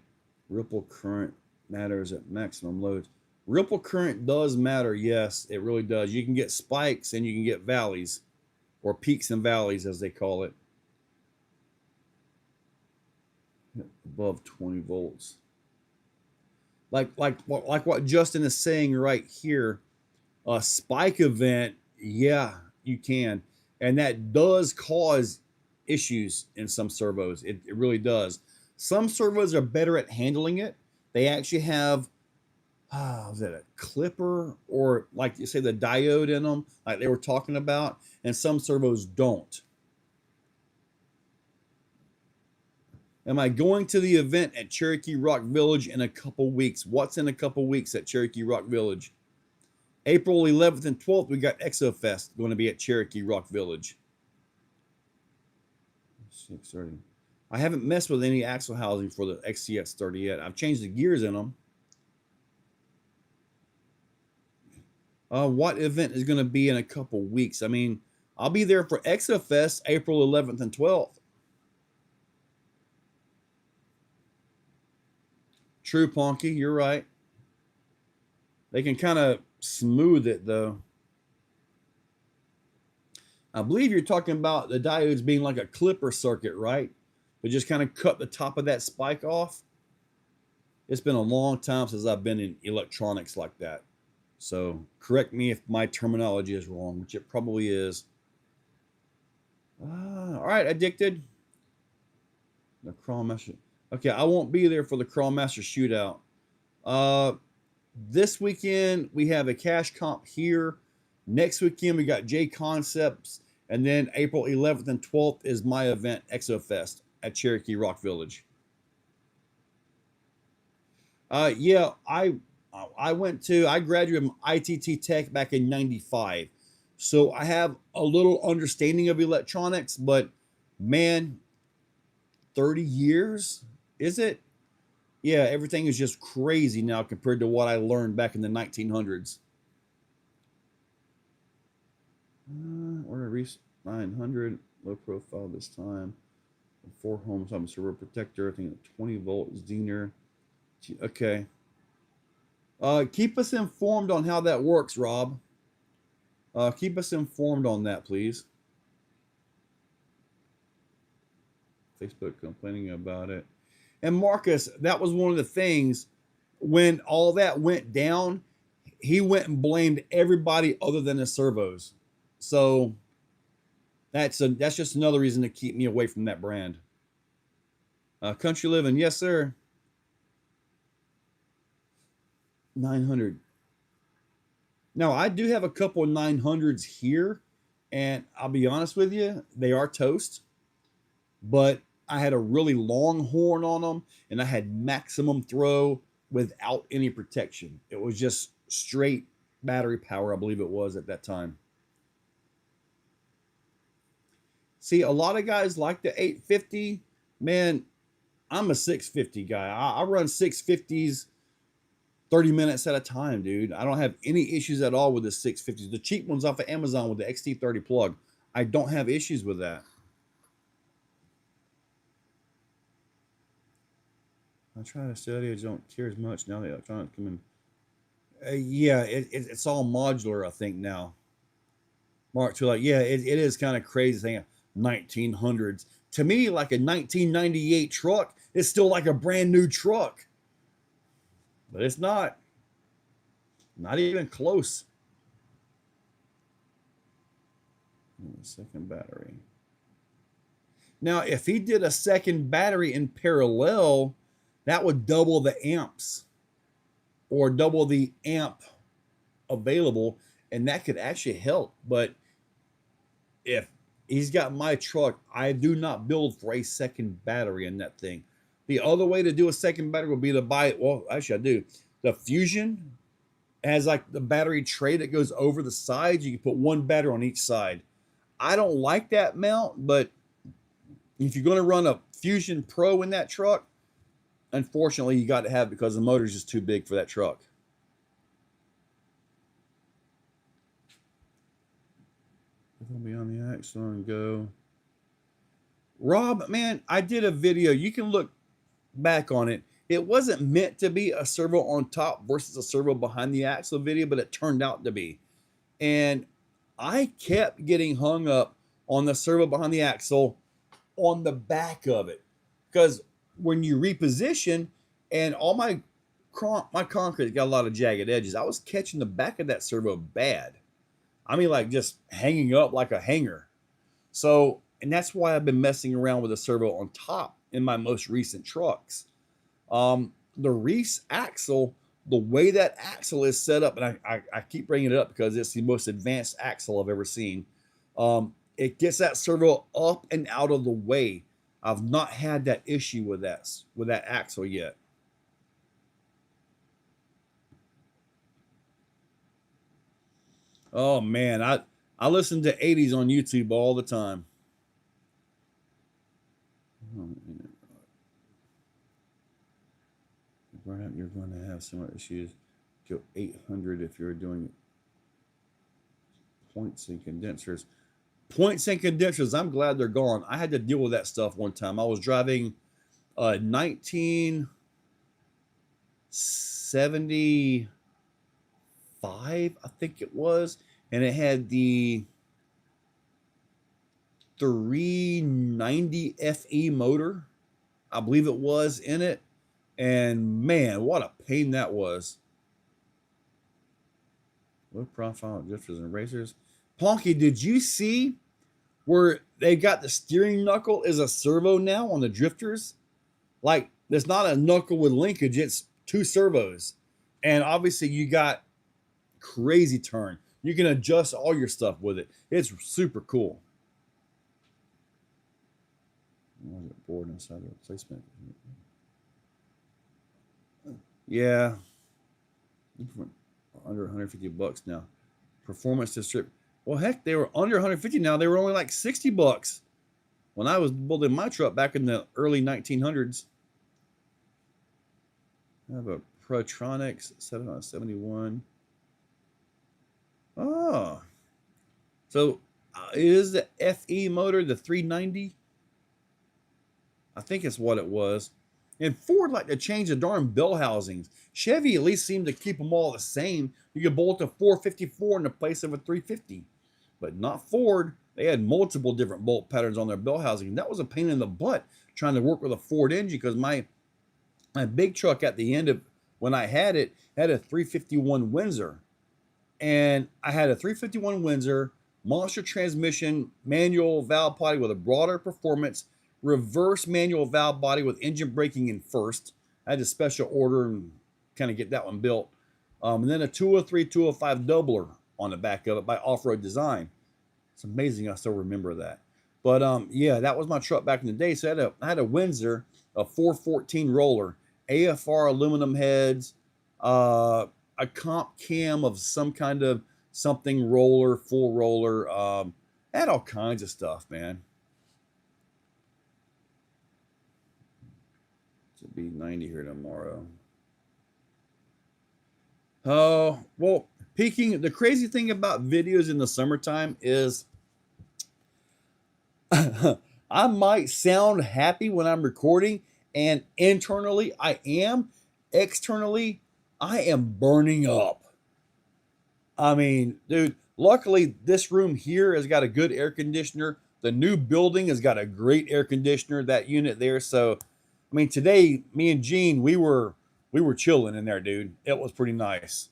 ripple current matters at maximum loads. Ripple current does matter, yes, it really does. You can get spikes and you can get valleys, or peaks and valleys as they call it. Above 20 volts. Like what Justin is saying right here, a spike event, yeah, you can. And that does cause issues in some servos. It really does. Some servos are better at handling it. They actually have, was that a clipper, or like you say, the diode in them, like they were talking about, and some servos don't. Am I going to the event at Cherokee Rock Village in a couple weeks? What's in a couple weeks at Cherokee Rock Village? April 11th and 12th, we got Exofest going to be at Cherokee Rock Village. 630. I haven't messed with any axle housing for the XCX30 yet. I've changed the gears in them. What event is going to be in a couple weeks? I mean, I'll be there for Exofest April 11th and 12th. True, Ponky, you're right. They can kind of smooth it, though. I believe you're talking about the diodes being like a clipper circuit, right? But just kind of cut the top of that spike off. It's been a long time since I've been in electronics like that. So correct me if my terminology is wrong, which it probably is. All right, Addicted. The Crawl Master. Okay, I won't be there for the Crawl Master shootout. This weekend, we have a cash comp here. Next weekend, we got J Concepts. And then April 11th and 12th is my event, Exofest, at Cherokee Rock Village. Yeah, I graduated from ITT Tech back in 95. So I have a little understanding of electronics, but man, 30 years, is it? Yeah, everything is just crazy now compared to what I learned back in the 1900s. Order Reese 900, low profile this time. 4 ohms, I'm a server protector. I think 20 volt Zener. Okay. Keep us informed on how that works, Rob. Keep us informed on that, please. Facebook complaining about it. And Marcus, that was one of the things when all that went down, he went and blamed everybody other than the servos. So that's just another reason to keep me away from that brand. Country Living, yes, sir. 900. Now, I do have a couple of 900s here, and I'll be honest with you, they are toast, but I had a really long horn on them, and I had maximum throw without any protection. It was just straight battery power, I believe it was at that time. See, a lot of guys like the 850. Man, I'm a 650 guy. I run 650s 30 minutes at a time, dude. I don't have any issues at all with the 650s. The cheap ones off of Amazon with the XT30 plug, I don't have issues with that. I try to study. I don't care as much now that electronics come in. Yeah, it's all modular, I think, now. Mark II, like, yeah, it is kind of crazy saying 1900s. To me, like a 1998 truck is still like a brand new truck. But it's not. Not even close. Second battery. Now, if he did a second battery in parallel, that would double the amps or double the amp available, and that could actually help. But if he's got my truck, I do not build for a second battery in that thing. The other way to do a second battery would be to buy, well, actually I do. The Fusion has like the battery tray that goes over the sides. You can put one battery on each side. I don't like that mount, but if you're going to run a Fusion Pro in that truck, unfortunately, you got to have it because the motor is just too big for that truck. I'll be on the axle and go. Rob, man, I did a video. You can look back on it. It wasn't meant to be a servo on top versus a servo behind the axle video, but it turned out to be. And I kept getting hung up on the servo behind the axle on the back of it. Because when you reposition, and all my concrete got a lot of jagged edges, I was catching the back of that servo bad. I mean, like just hanging up like a hanger. So, and that's why I've been messing around with a servo on top in my most recent trucks. The Reese axle, the way that axle is set up, and I keep bringing it up because it's the most advanced axle I've ever seen. It gets that servo up and out of the way. I've not had that issue with that axle yet. Oh man, I listen to 80s on YouTube all the time. You're going to have similar issues. Go 800 if you're doing points and condensers. Points and condensers, I'm glad they're gone. I had to deal with that stuff one time. I was driving 1975, I think it was, and it had the 390 FE motor, I believe it was, in it. And man, what a pain that was. Low profile drifters and racers. Ponky, did you see where they got the steering knuckle is a servo now on the drifters? Like, there's not a knuckle with linkage, it's two servos. And obviously you got crazy turn. You can adjust all your stuff with it. It's super cool. Board inside the replacement. Yeah. Under 150 bucks now. Performance to strip. Well, heck, they were under 150 now. They were only like 60 bucks when I was building my truck back in the early 1900s. I have a Protronics 771. Oh. So is the FE motor the 390? I think it's what it was. And Ford like to change the darn bell housings. Chevy at least seemed to keep them all the same. You could bolt a 454 in the place of a 350. But not Ford. They had multiple different bolt patterns on their bell housing. And that was a pain in the butt trying to work with a Ford engine because my big truck at the end of when I had it had a 351 Windsor. And I had a 351 Windsor, monster transmission, manual valve body with a broader performance, reverse manual valve body with engine braking in first. I had a special order and kind of get that one built. And then a 203, 205 doubler on the back of it by Off-Road Design. It's amazing I still remember that. But yeah, that was my truck back in the day. So I had a Windsor, a 414 roller, AFR aluminum heads, a comp cam of some kind of something roller, full roller. Had all kinds of stuff, man. To be 90 here tomorrow. Oh, well, peaking. The crazy thing about videos in the summertime is I might sound happy when I'm recording, and internally I am. Externally, I am burning up. I mean, dude, luckily this room here has got a good air conditioner. The new building has got a great air conditioner, that unit there. So, I mean, today, me and Gene, we were chilling in there, dude. It was pretty nice.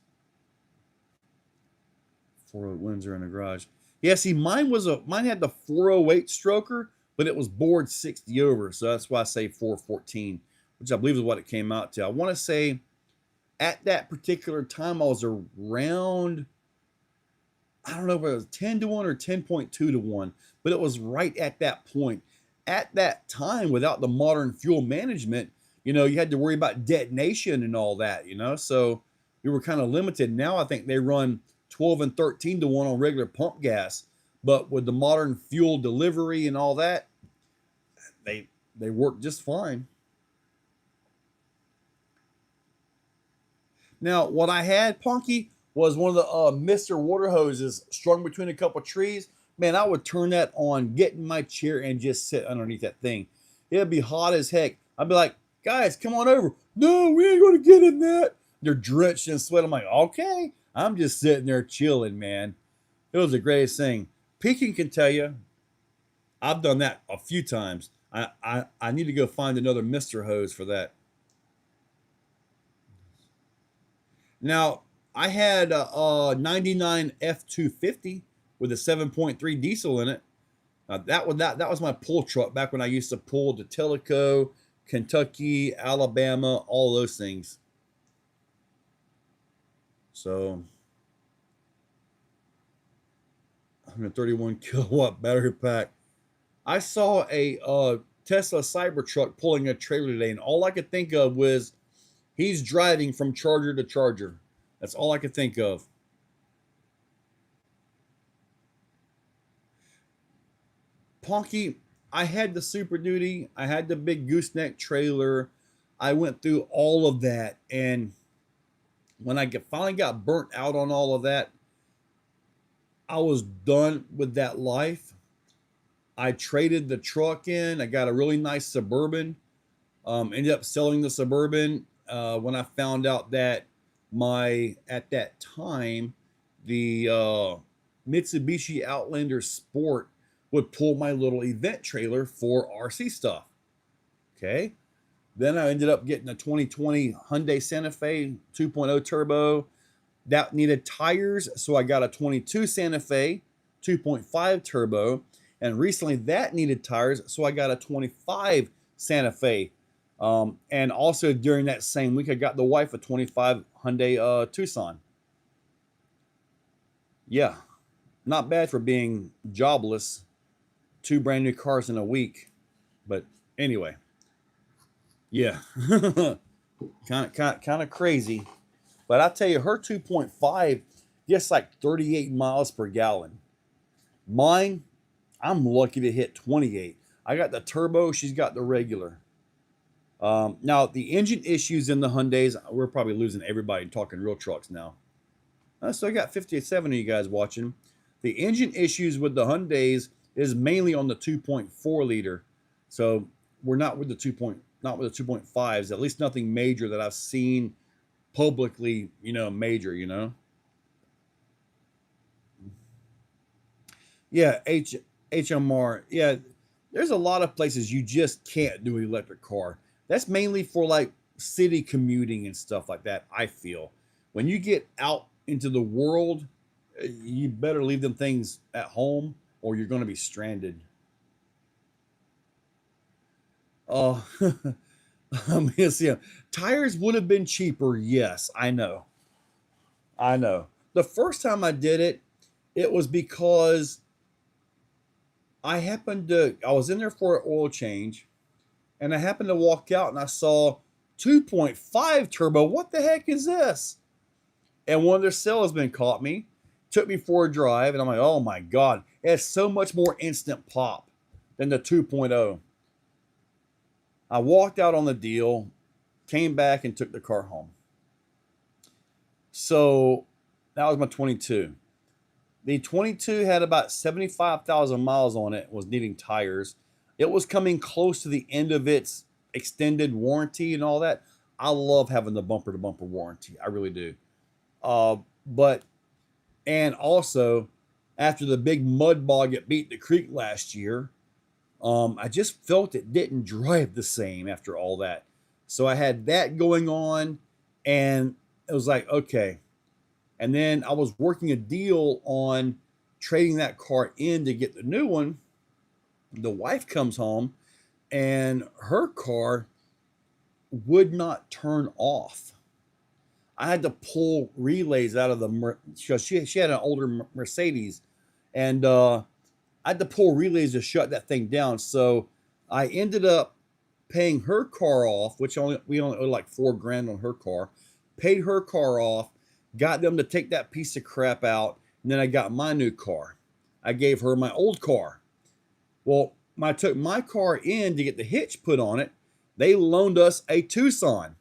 408 Windsor in the garage. Yeah, see, mine had the 408 stroker, but it was bored 60 over. So that's why I say 414, which I believe is what it came out to. I want to say at that particular time, I was around, I don't know if it was 10 to 1 or 10.2 to 1, but it was right at that point. At that time, without the modern fuel management, you had to worry about detonation and all that, so we were kind of limited. Now I think they run 12 and 13 to 1 on regular pump gas, but with the modern fuel delivery and all that, they work just fine. Now, what I had, Punky, was one of the Mr. Water hoses strung between a couple trees. Man, I would turn that on, get in my chair, and just sit underneath that thing. It'd be hot as heck. I'd be like, guys, come on over. No, we ain't going to get in that. They're drenched in sweat. I'm like, okay. I'm just sitting there chilling, man. It was the greatest thing. Peking can tell you, I've done that a few times. I need to go find another Mr. hose for that. Now, I had a 99 F250 with a 7.3 diesel in it. That was my pull truck back when I used to pull to Tellico, Kentucky, Alabama, all those things. So 131 kilowatt battery pack. I saw a Tesla Cybertruck pulling a trailer today, and all I could think of was he's driving from charger to charger. That's all I could think of. Ponky, I had the Super Duty, I had the big gooseneck trailer. I went through all of that, and when I finally got burnt out on all of that, I was done with that life. I traded the truck in. I got a really nice Suburban. Ended up selling the Suburban when I found out that at that time, the Mitsubishi Outlander Sport would pull my little event trailer for RC stuff. Okay. Then I ended up getting a 2020 Hyundai Santa Fe 2.0 turbo. That needed tires, so I got a 22 Santa Fe 2.5 turbo. And recently that needed tires, so I got a 25 Santa Fe. And also during that same week, I got the wife a 25 Hyundai Tucson. Yeah, not bad for being jobless. 2 brand new cars in a week. But anyway, yeah, kind of crazy. But I tell you, her 2.5 gets like 38 miles per gallon. Mine, I'm lucky to hit 28. I got the turbo, she's got the regular. Now, the engine issues in the Hyundais, we're probably losing everybody talking real trucks now. So I got 57 of you guys watching. The engine issues with the Hyundais is mainly on the 2.4 liter. So we're not with the 2.5s, at least nothing major that I've seen publicly, major, Yeah, HMR. Yeah, there's a lot of places you just can't do electric car. That's mainly for like city commuting and stuff like that, I feel. When you get out into the world, you better leave them things at home or you're going to be stranded. Oh, yeah. Tires would have been cheaper. Yes, I know. I know. The first time I did it, it was because I was in there for an oil change and I happened to walk out and I saw 2.5 turbo. What the heck is this? And one of their salesmen caught me, took me for a drive, and I'm like, oh my God, it has so much more instant pop than the 2.0. I walked out on the deal, came back and took the car home. So that was my 22. The 22 had about 75,000 miles on it, was needing tires. It was coming close to the end of its extended warranty and all that. I love having the bumper to bumper warranty. I really do. And also after the big mud bog at Beat the Creek last year, I just felt it didn't drive the same after all that. So I had that going on and it was like, okay. And then I was working a deal on trading that car in to get the new one. The wife comes home and her car would not turn off. I had to pull relays out of because she had an older Mercedes, and I had to pull relays to shut that thing down. So I ended up paying her car off, which we only owed like $4,000 on her car. Paid her car off, got them to take that piece of crap out, and then I got my new car. I gave her my old car. Well, I took my car in to get the hitch put on it. They loaned us a Tucson.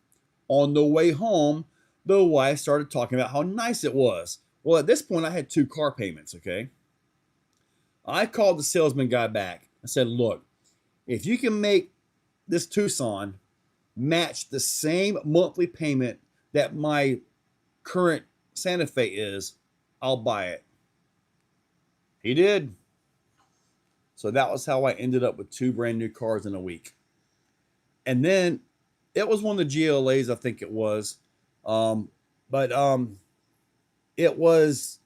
On the way home, the wife started talking about how nice it was. Well, at this point, I had 2 car payments, okay? I called the salesman guy back. I said, look, if you can make this Tucson match the same monthly payment that my current Santa Fe is, I'll buy it. He did. So that was how I ended up with 2 brand new cars in a week. And then it was one of the GLAs, I think it was. It was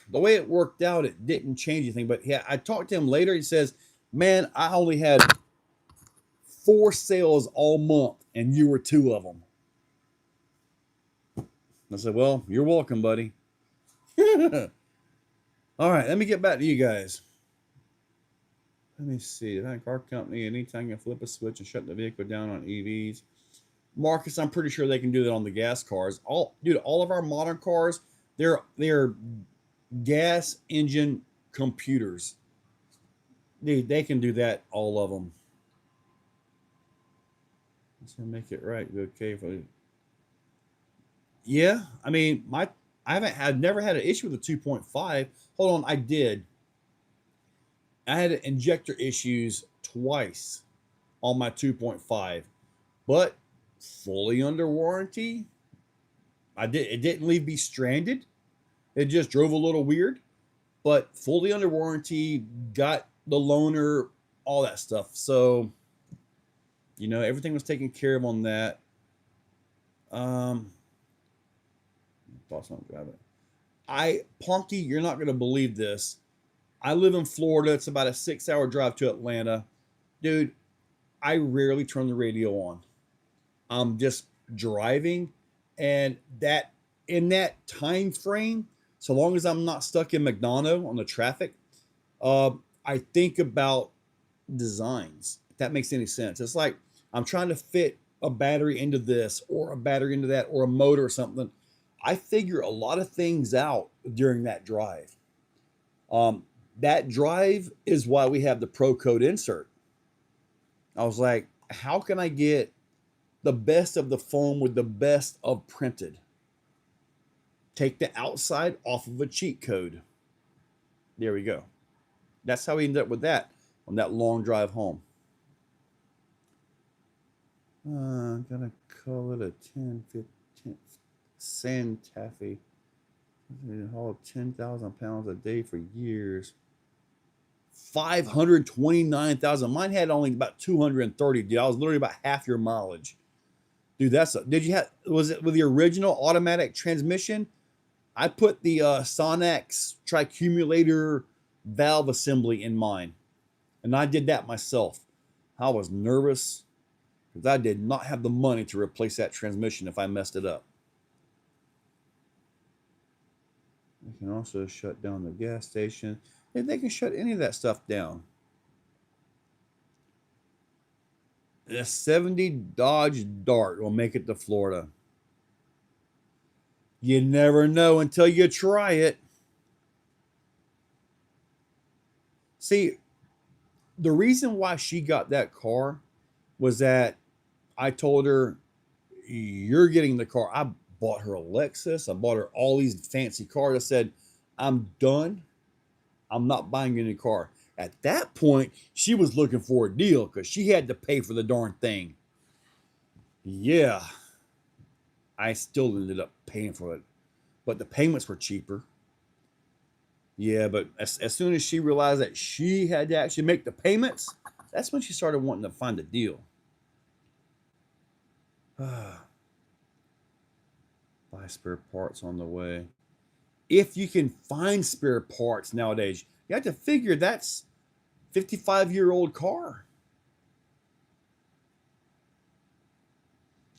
the way it worked out. It didn't change anything. But yeah, I talked to him later. He says, man, I only had 4 sales all month and you were 2 of them. I said, well, you're welcome, buddy. All right, let me get back to you guys. Let me see. That car company, anytime you can flip a switch and shut the vehicle down on EVs. Marcus, I'm pretty sure they can do that on the gas cars. All of our modern cars, they're gas engine computers. They can do that, all of them. Let's make it right. Okay, for yeah. I mean, never had an issue with the 2.5. Hold on, I did. I had injector issues twice on my 2.5, but fully under warranty. It didn't leave me stranded. It just drove a little weird, but fully under warranty, got the loaner, all that stuff. So, everything was taken care of on that. Boss don't grab it. Punky, you're not gonna believe this. I live in Florida. It's about a 6-hour drive to Atlanta. Dude, I rarely turn the radio on. I'm just driving, and that in that time frame, so long as I'm not stuck in McDonough on the traffic, I think about designs. If that makes any sense. It's like I'm trying to fit a battery into this or a battery into that or a motor or something. I figure a lot of things out during that drive. That drive is why we have the Pro Code insert. I was like, how can I get the best of the foam with the best of printed? Take the outside off of a cheat code. There we go. That's how we ended up with that on that long drive home. Gotta call it a 10-15 Santa Fe. Hauled 10,000 pounds a day for years. 529,000. Mine had only about 230. Dude, I was literally about half your mileage. Dude, was it with the original automatic transmission? I put the Sonex tricumulator valve assembly in mine. And I did that myself. I was nervous because I did not have the money to replace that transmission if I messed it up. They can also shut down the gas station. And they can shut any of that stuff down. The 70 Dodge Dart will make it to Florida. You never know until you try it. See, the reason why she got that car was that I told her, you're getting the car. I bought her a Lexus. I bought her all these fancy cars. I said, I'm done. I'm not buying any car. At that point, she was looking for a deal because she had to pay for the darn thing. Yeah. I still ended up paying for it. But the payments were cheaper. Yeah, but as soon as she realized that she had to actually make the payments, that's when she started wanting to find a deal. Buy spare parts on the way. If you can find spare parts nowadays, you have to figure that's 55-year-old car.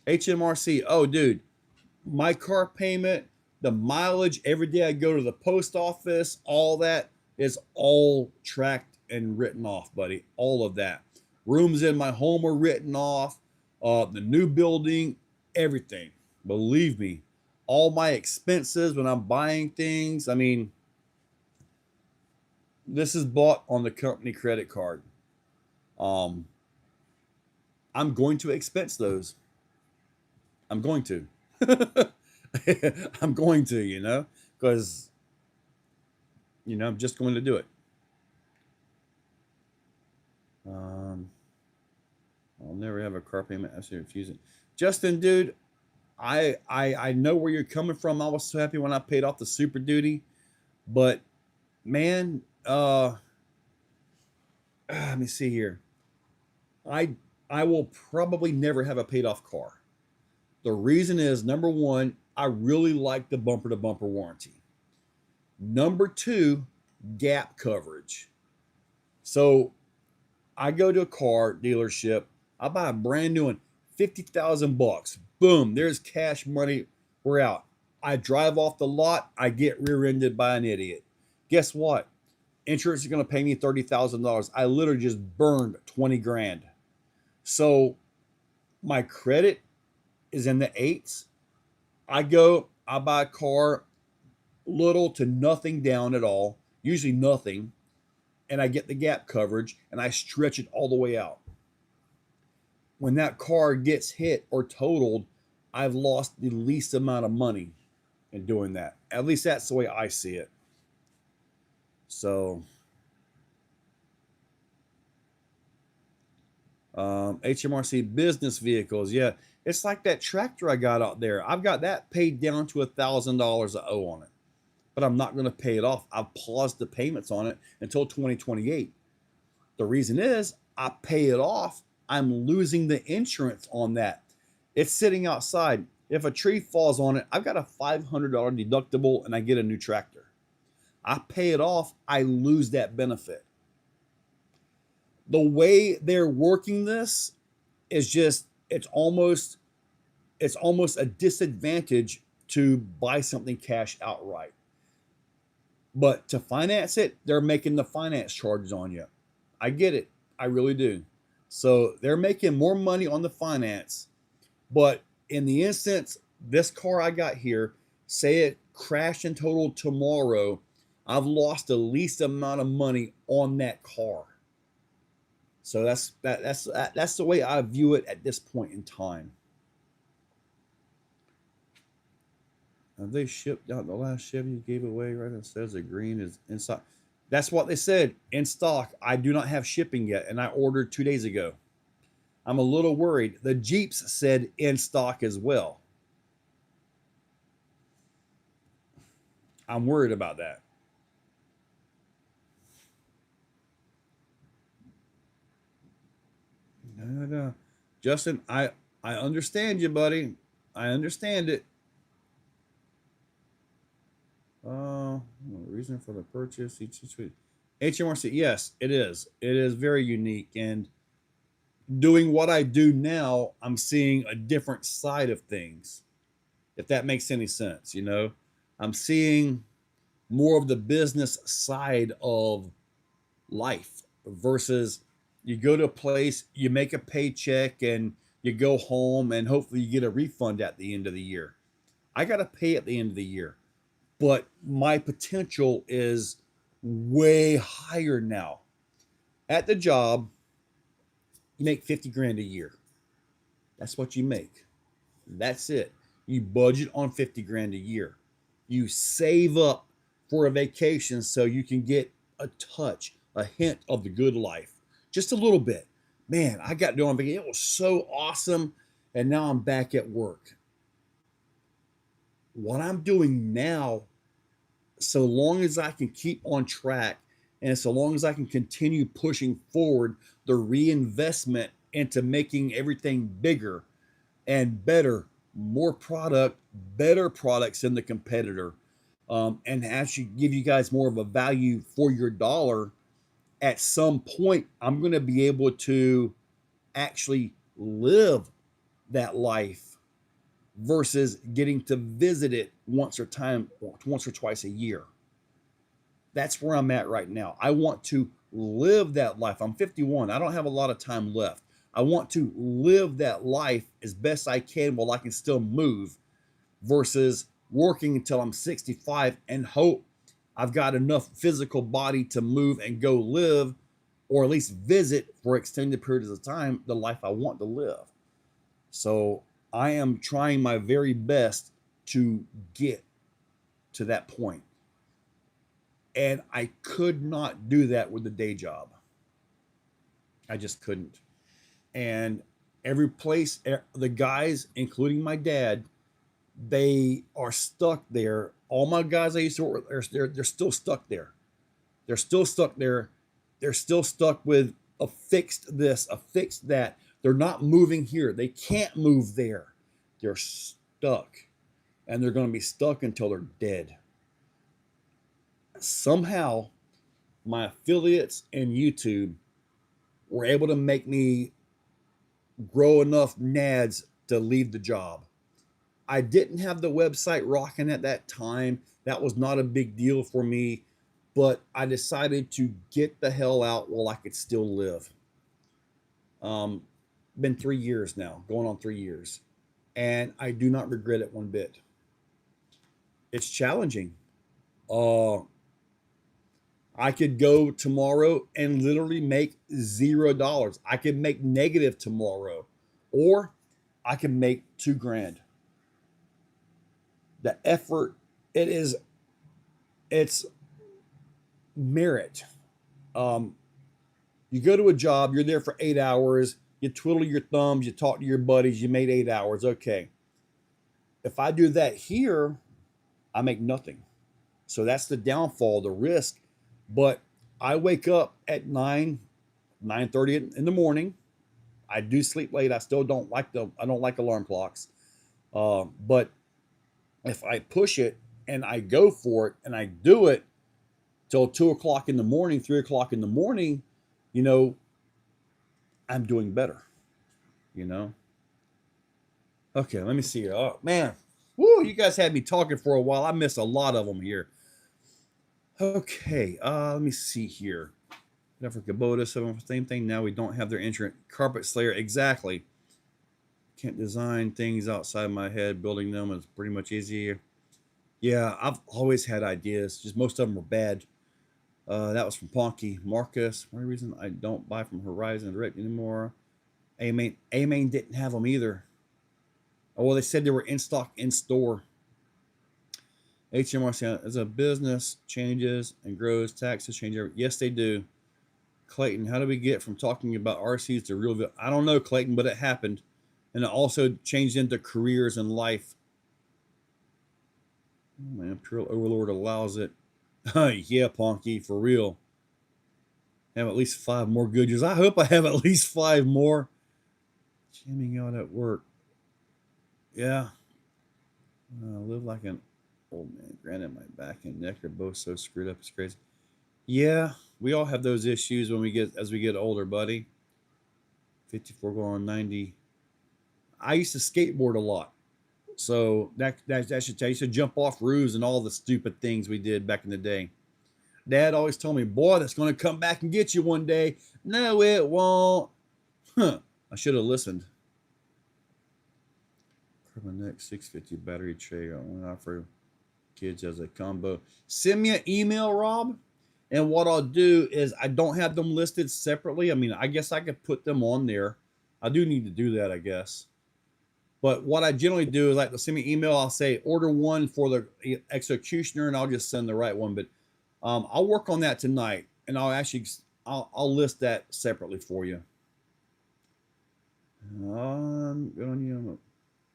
HMRC. Oh, dude, my car payment, the mileage every day I go to the post office, all that is all tracked and written off, buddy. All of that. Rooms in my home are written off. The new building, everything. Believe me, all my expenses when I'm buying things. I mean, this is bought on the company credit card. I'm going to expense those. I'm going to. I'm going to, because, I'm just going to do it. I'll never have a car payment. Absolutely refusing. Justin, dude, I know where you're coming from. I was so happy when I paid off the Super Duty, but man, let me see here. I will probably never have a paid off car. The reason is, number one, I really like the bumper to bumper warranty. Number two, gap coverage. So I go to a car dealership, I buy a brand new one, $50,000. Boom, there's cash money. We're out. I drive off the lot, I get rear-ended by an idiot. Guess what? Insurance is going to pay me $30,000. I literally just burned 20 grand. So my credit is in the eights. I buy a car, little to nothing down at all, usually nothing, and I get the gap coverage and I stretch it all the way out. When that car gets hit or totaled, I've lost the least amount of money in doing that. At least that's the way I see it. So HMRC business vehicles, yeah, it's like that tractor I got out there. I've got that paid down to $1,000 I owe on it, but I'm not going to pay it off. I've paused the payments on it until 2028. The reason is I pay it off, I'm losing the insurance on that. It's sitting outside. If a tree falls on it, I've got a $500 deductible and I get a new tractor. I pay it off, I lose that benefit. The way they're working this is just, it's almost a disadvantage to buy something cash outright. But to finance it, they're making the finance charges on you. I get it. I really do. So they're making more money on the finance. But in the instance, this car I got here, say it crashed and totaled tomorrow, I've lost the least amount of money on that car. So that's the way I view it at this point in time. Have they shipped out the last Chevy you gave away? Right, it says the green is inside. That's what they said, in stock. I do not have shipping yet, and I ordered 2 days ago. I'm a little worried. The Jeeps said in stock as well. I'm worried about that. No. Justin, I understand you, buddy. I understand it. Reason for the purchase. HMRC, yes, it is. It is very unique. And doing what I do now, I'm seeing a different side of things. If that makes any sense, you know, I'm seeing more of the business side of life versus you go to a place, you make a paycheck and you go home and hopefully you get a refund at the end of the year. I got to pay at the end of the year, but my potential is way higher now. At the job, you make 50 grand a year. That's what you make. That's it. You budget on 50 grand a year. You save up for a vacation so you can get a touch, a hint of the good life. Just a little bit. Man, I got doing vacation. It was so awesome. And now I'm back at work. What I'm doing now, so long as I can keep on track and so long as I can continue pushing forward the reinvestment into making everything bigger and better, more product, better products than the competitor, and actually give you guys more of a value for your dollar, at some point, I'm going to be able to actually live that life versus getting to visit it once or twice a year. That's where I'm at right now. I want to live that life. I'm 51. I don't have a lot of time left. I want to live that life as best I can while I can still move versus working until I'm 65 and hope I've got enough physical body to move and go live, or at least visit for extended periods of time, the life I want to live. So I am trying my very best to get to that point. And I could not do that with the day job. I just couldn't. And every place, the guys, including my dad, they are stuck there. All my guys I used to work with, they're still stuck there. They're still stuck there. They're still stuck with a fixed this, a fixed that. They're not moving here. They can't move there. They're stuck. And they're going to be stuck until they're dead. Somehow, my affiliates and YouTube were able to make me grow enough nads to leave the job. I didn't have the website rocking at that time. That was not a big deal for me. but I decided to get the hell out while I could still live. Been 3 years now, going on 3 years, and I do not regret it one bit. It's challenging. Uh, I could go tomorrow and literally make $0. I could make negative tomorrow, or I can make 2 grand. The effort, it is, it's merit. Um, you go to a job, you're there for 8 hours, you twiddle your thumbs, you talk to your buddies, you made 8 hours. Okay. If I do that here, I make nothing. So that's the downfall, the risk. But I wake up at 9:30 in the morning. I do sleep late. I still I don't like alarm clocks. But if I push it and I go for it and I do it till 2 o'clock in the morning, 3 o'clock in the morning, you know, I'm doing better, you know? Okay, let me see here. Oh man. Woo, you guys had me talking for a while. I missed a lot of them here. Okay, let me see here. Never Kubota, same thing. Now we don't have their insurance. Carpet Slayer, exactly. Can't design things outside my head. Building them is pretty much easier. Yeah, I've always had ideas. Just most of them were bad. That was from Ponky. Marcus, one reason I don't buy from Horizon Direct anymore. A-Main didn't have them either. Oh, well, they said they were in stock in store. HMRC, as a business changes and grows, taxes change. Yes, they do. Clayton, how do we get from talking about RCs to real? I don't know, Clayton, but it happened. And it also changed into careers and life. Oh, man, Pure Overlord allows it. Yeah, Ponky, for real. Have at least 5 more good years. I hope I have at least 5 more. Jamming out at work. Yeah. Live like an old man. Granted, my back and neck are both so screwed up. It's crazy. Yeah, we all have those issues as we get older, buddy. 54 going on 90. I used to skateboard a lot. So that should tell you. I used to jump off roofs and all the stupid things we did back in the day. Dad always told me, boy, that's going to come back and get you one day. No, it won't. Huh. I should have listened. Next 650 battery tray. I want to offer kids as a combo. Send me an email, Rob. And what I'll do is I don't have them listed separately. I mean, I guess I could put them on there. I do need to do that, I guess. But what I generally do is like to send me an email. I'll say order one for the executioner, and I'll just send the right one. But I'll work on that tonight, and I'll list that separately for you. Good on you.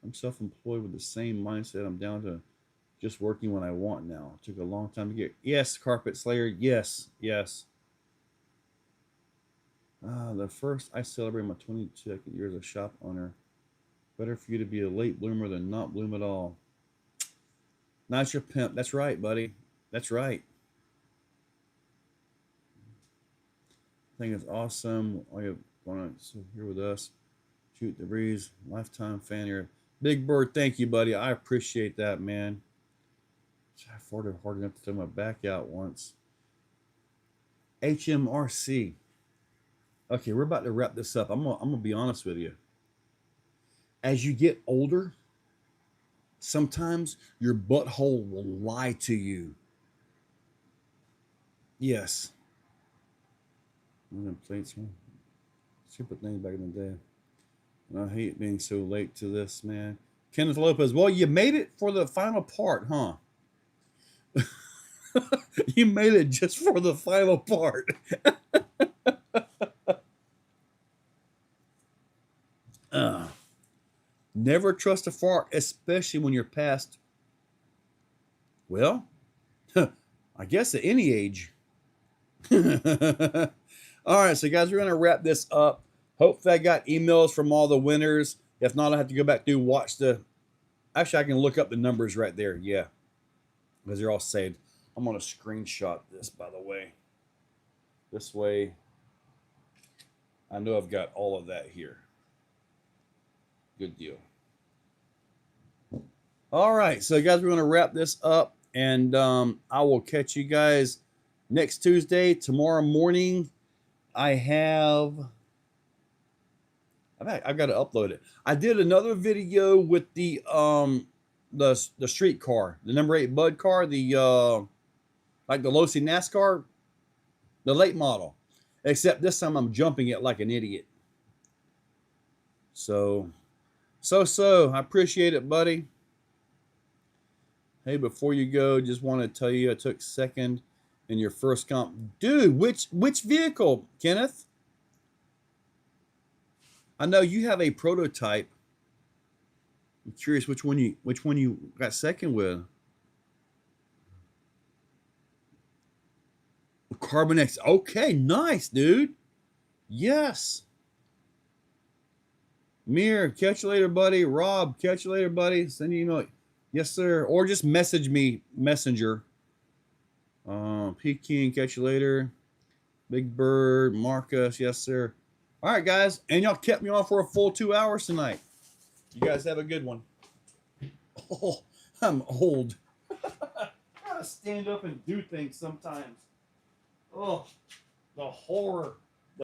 I'm self-employed with the same mindset. I'm down to just working when I want now. It took a long time to get. Yes, Carpet Slayer. Yes, yes. The first I celebrate my 22nd year as a shop owner. Better for you to be a late bloomer than not bloom at all. Not your pimp. That's right, buddy. That's right. I think it's awesome. I want to here with us. Shoot the breeze. Lifetime fan here. Big Bird, thank you, buddy. I appreciate that, man. I farted hard enough to throw my back out once. HMRC. Okay, we're about to wrap this up. I'm gonna be honest with you. As you get older, sometimes your butthole will lie to you. Yes. I'm playing some stupid things back in the day. And I hate being so late to this, man. Kenneth Lopez. Well, you made it for the final part, huh? You made it just for the final part. Never trust a fart, especially when you're past, well, I guess at any age. All right, so guys, we're going to wrap this up. Hopefully I got emails from all the winners. If not, I'll have to go back through watch the... Actually, I can look up the numbers right there. Yeah, because they're all saved. I'm going to screenshot this, by the way. This way, I know I've got all of that here. Good deal. All right, so guys, we're going to wrap this up, and I will catch you guys next Tuesday, tomorrow morning, I've got to upload it. I did another video with the street car, the number 8 Bud car, the like the Losi NASCAR, the late model. Except this time I'm jumping it like an idiot. So I appreciate it, buddy. Hey, before you go, just want to tell you I took second in your first comp. Dude, which vehicle, Kenneth? I know you have a prototype. I'm curious which one you got second with. Carbon X. Okay, nice, dude. Yes. Mir, catch you later, buddy. Rob, catch you later, buddy. Send you an email. Yes, sir. Or just message me, Messenger. P King, catch you later. Big Bird, Marcus, yes, sir. All right, guys. And y'all kept me on for a full 2 hours tonight. You guys have a good one. Oh, I'm old. I gotta stand up and do things sometimes. Oh, the horror.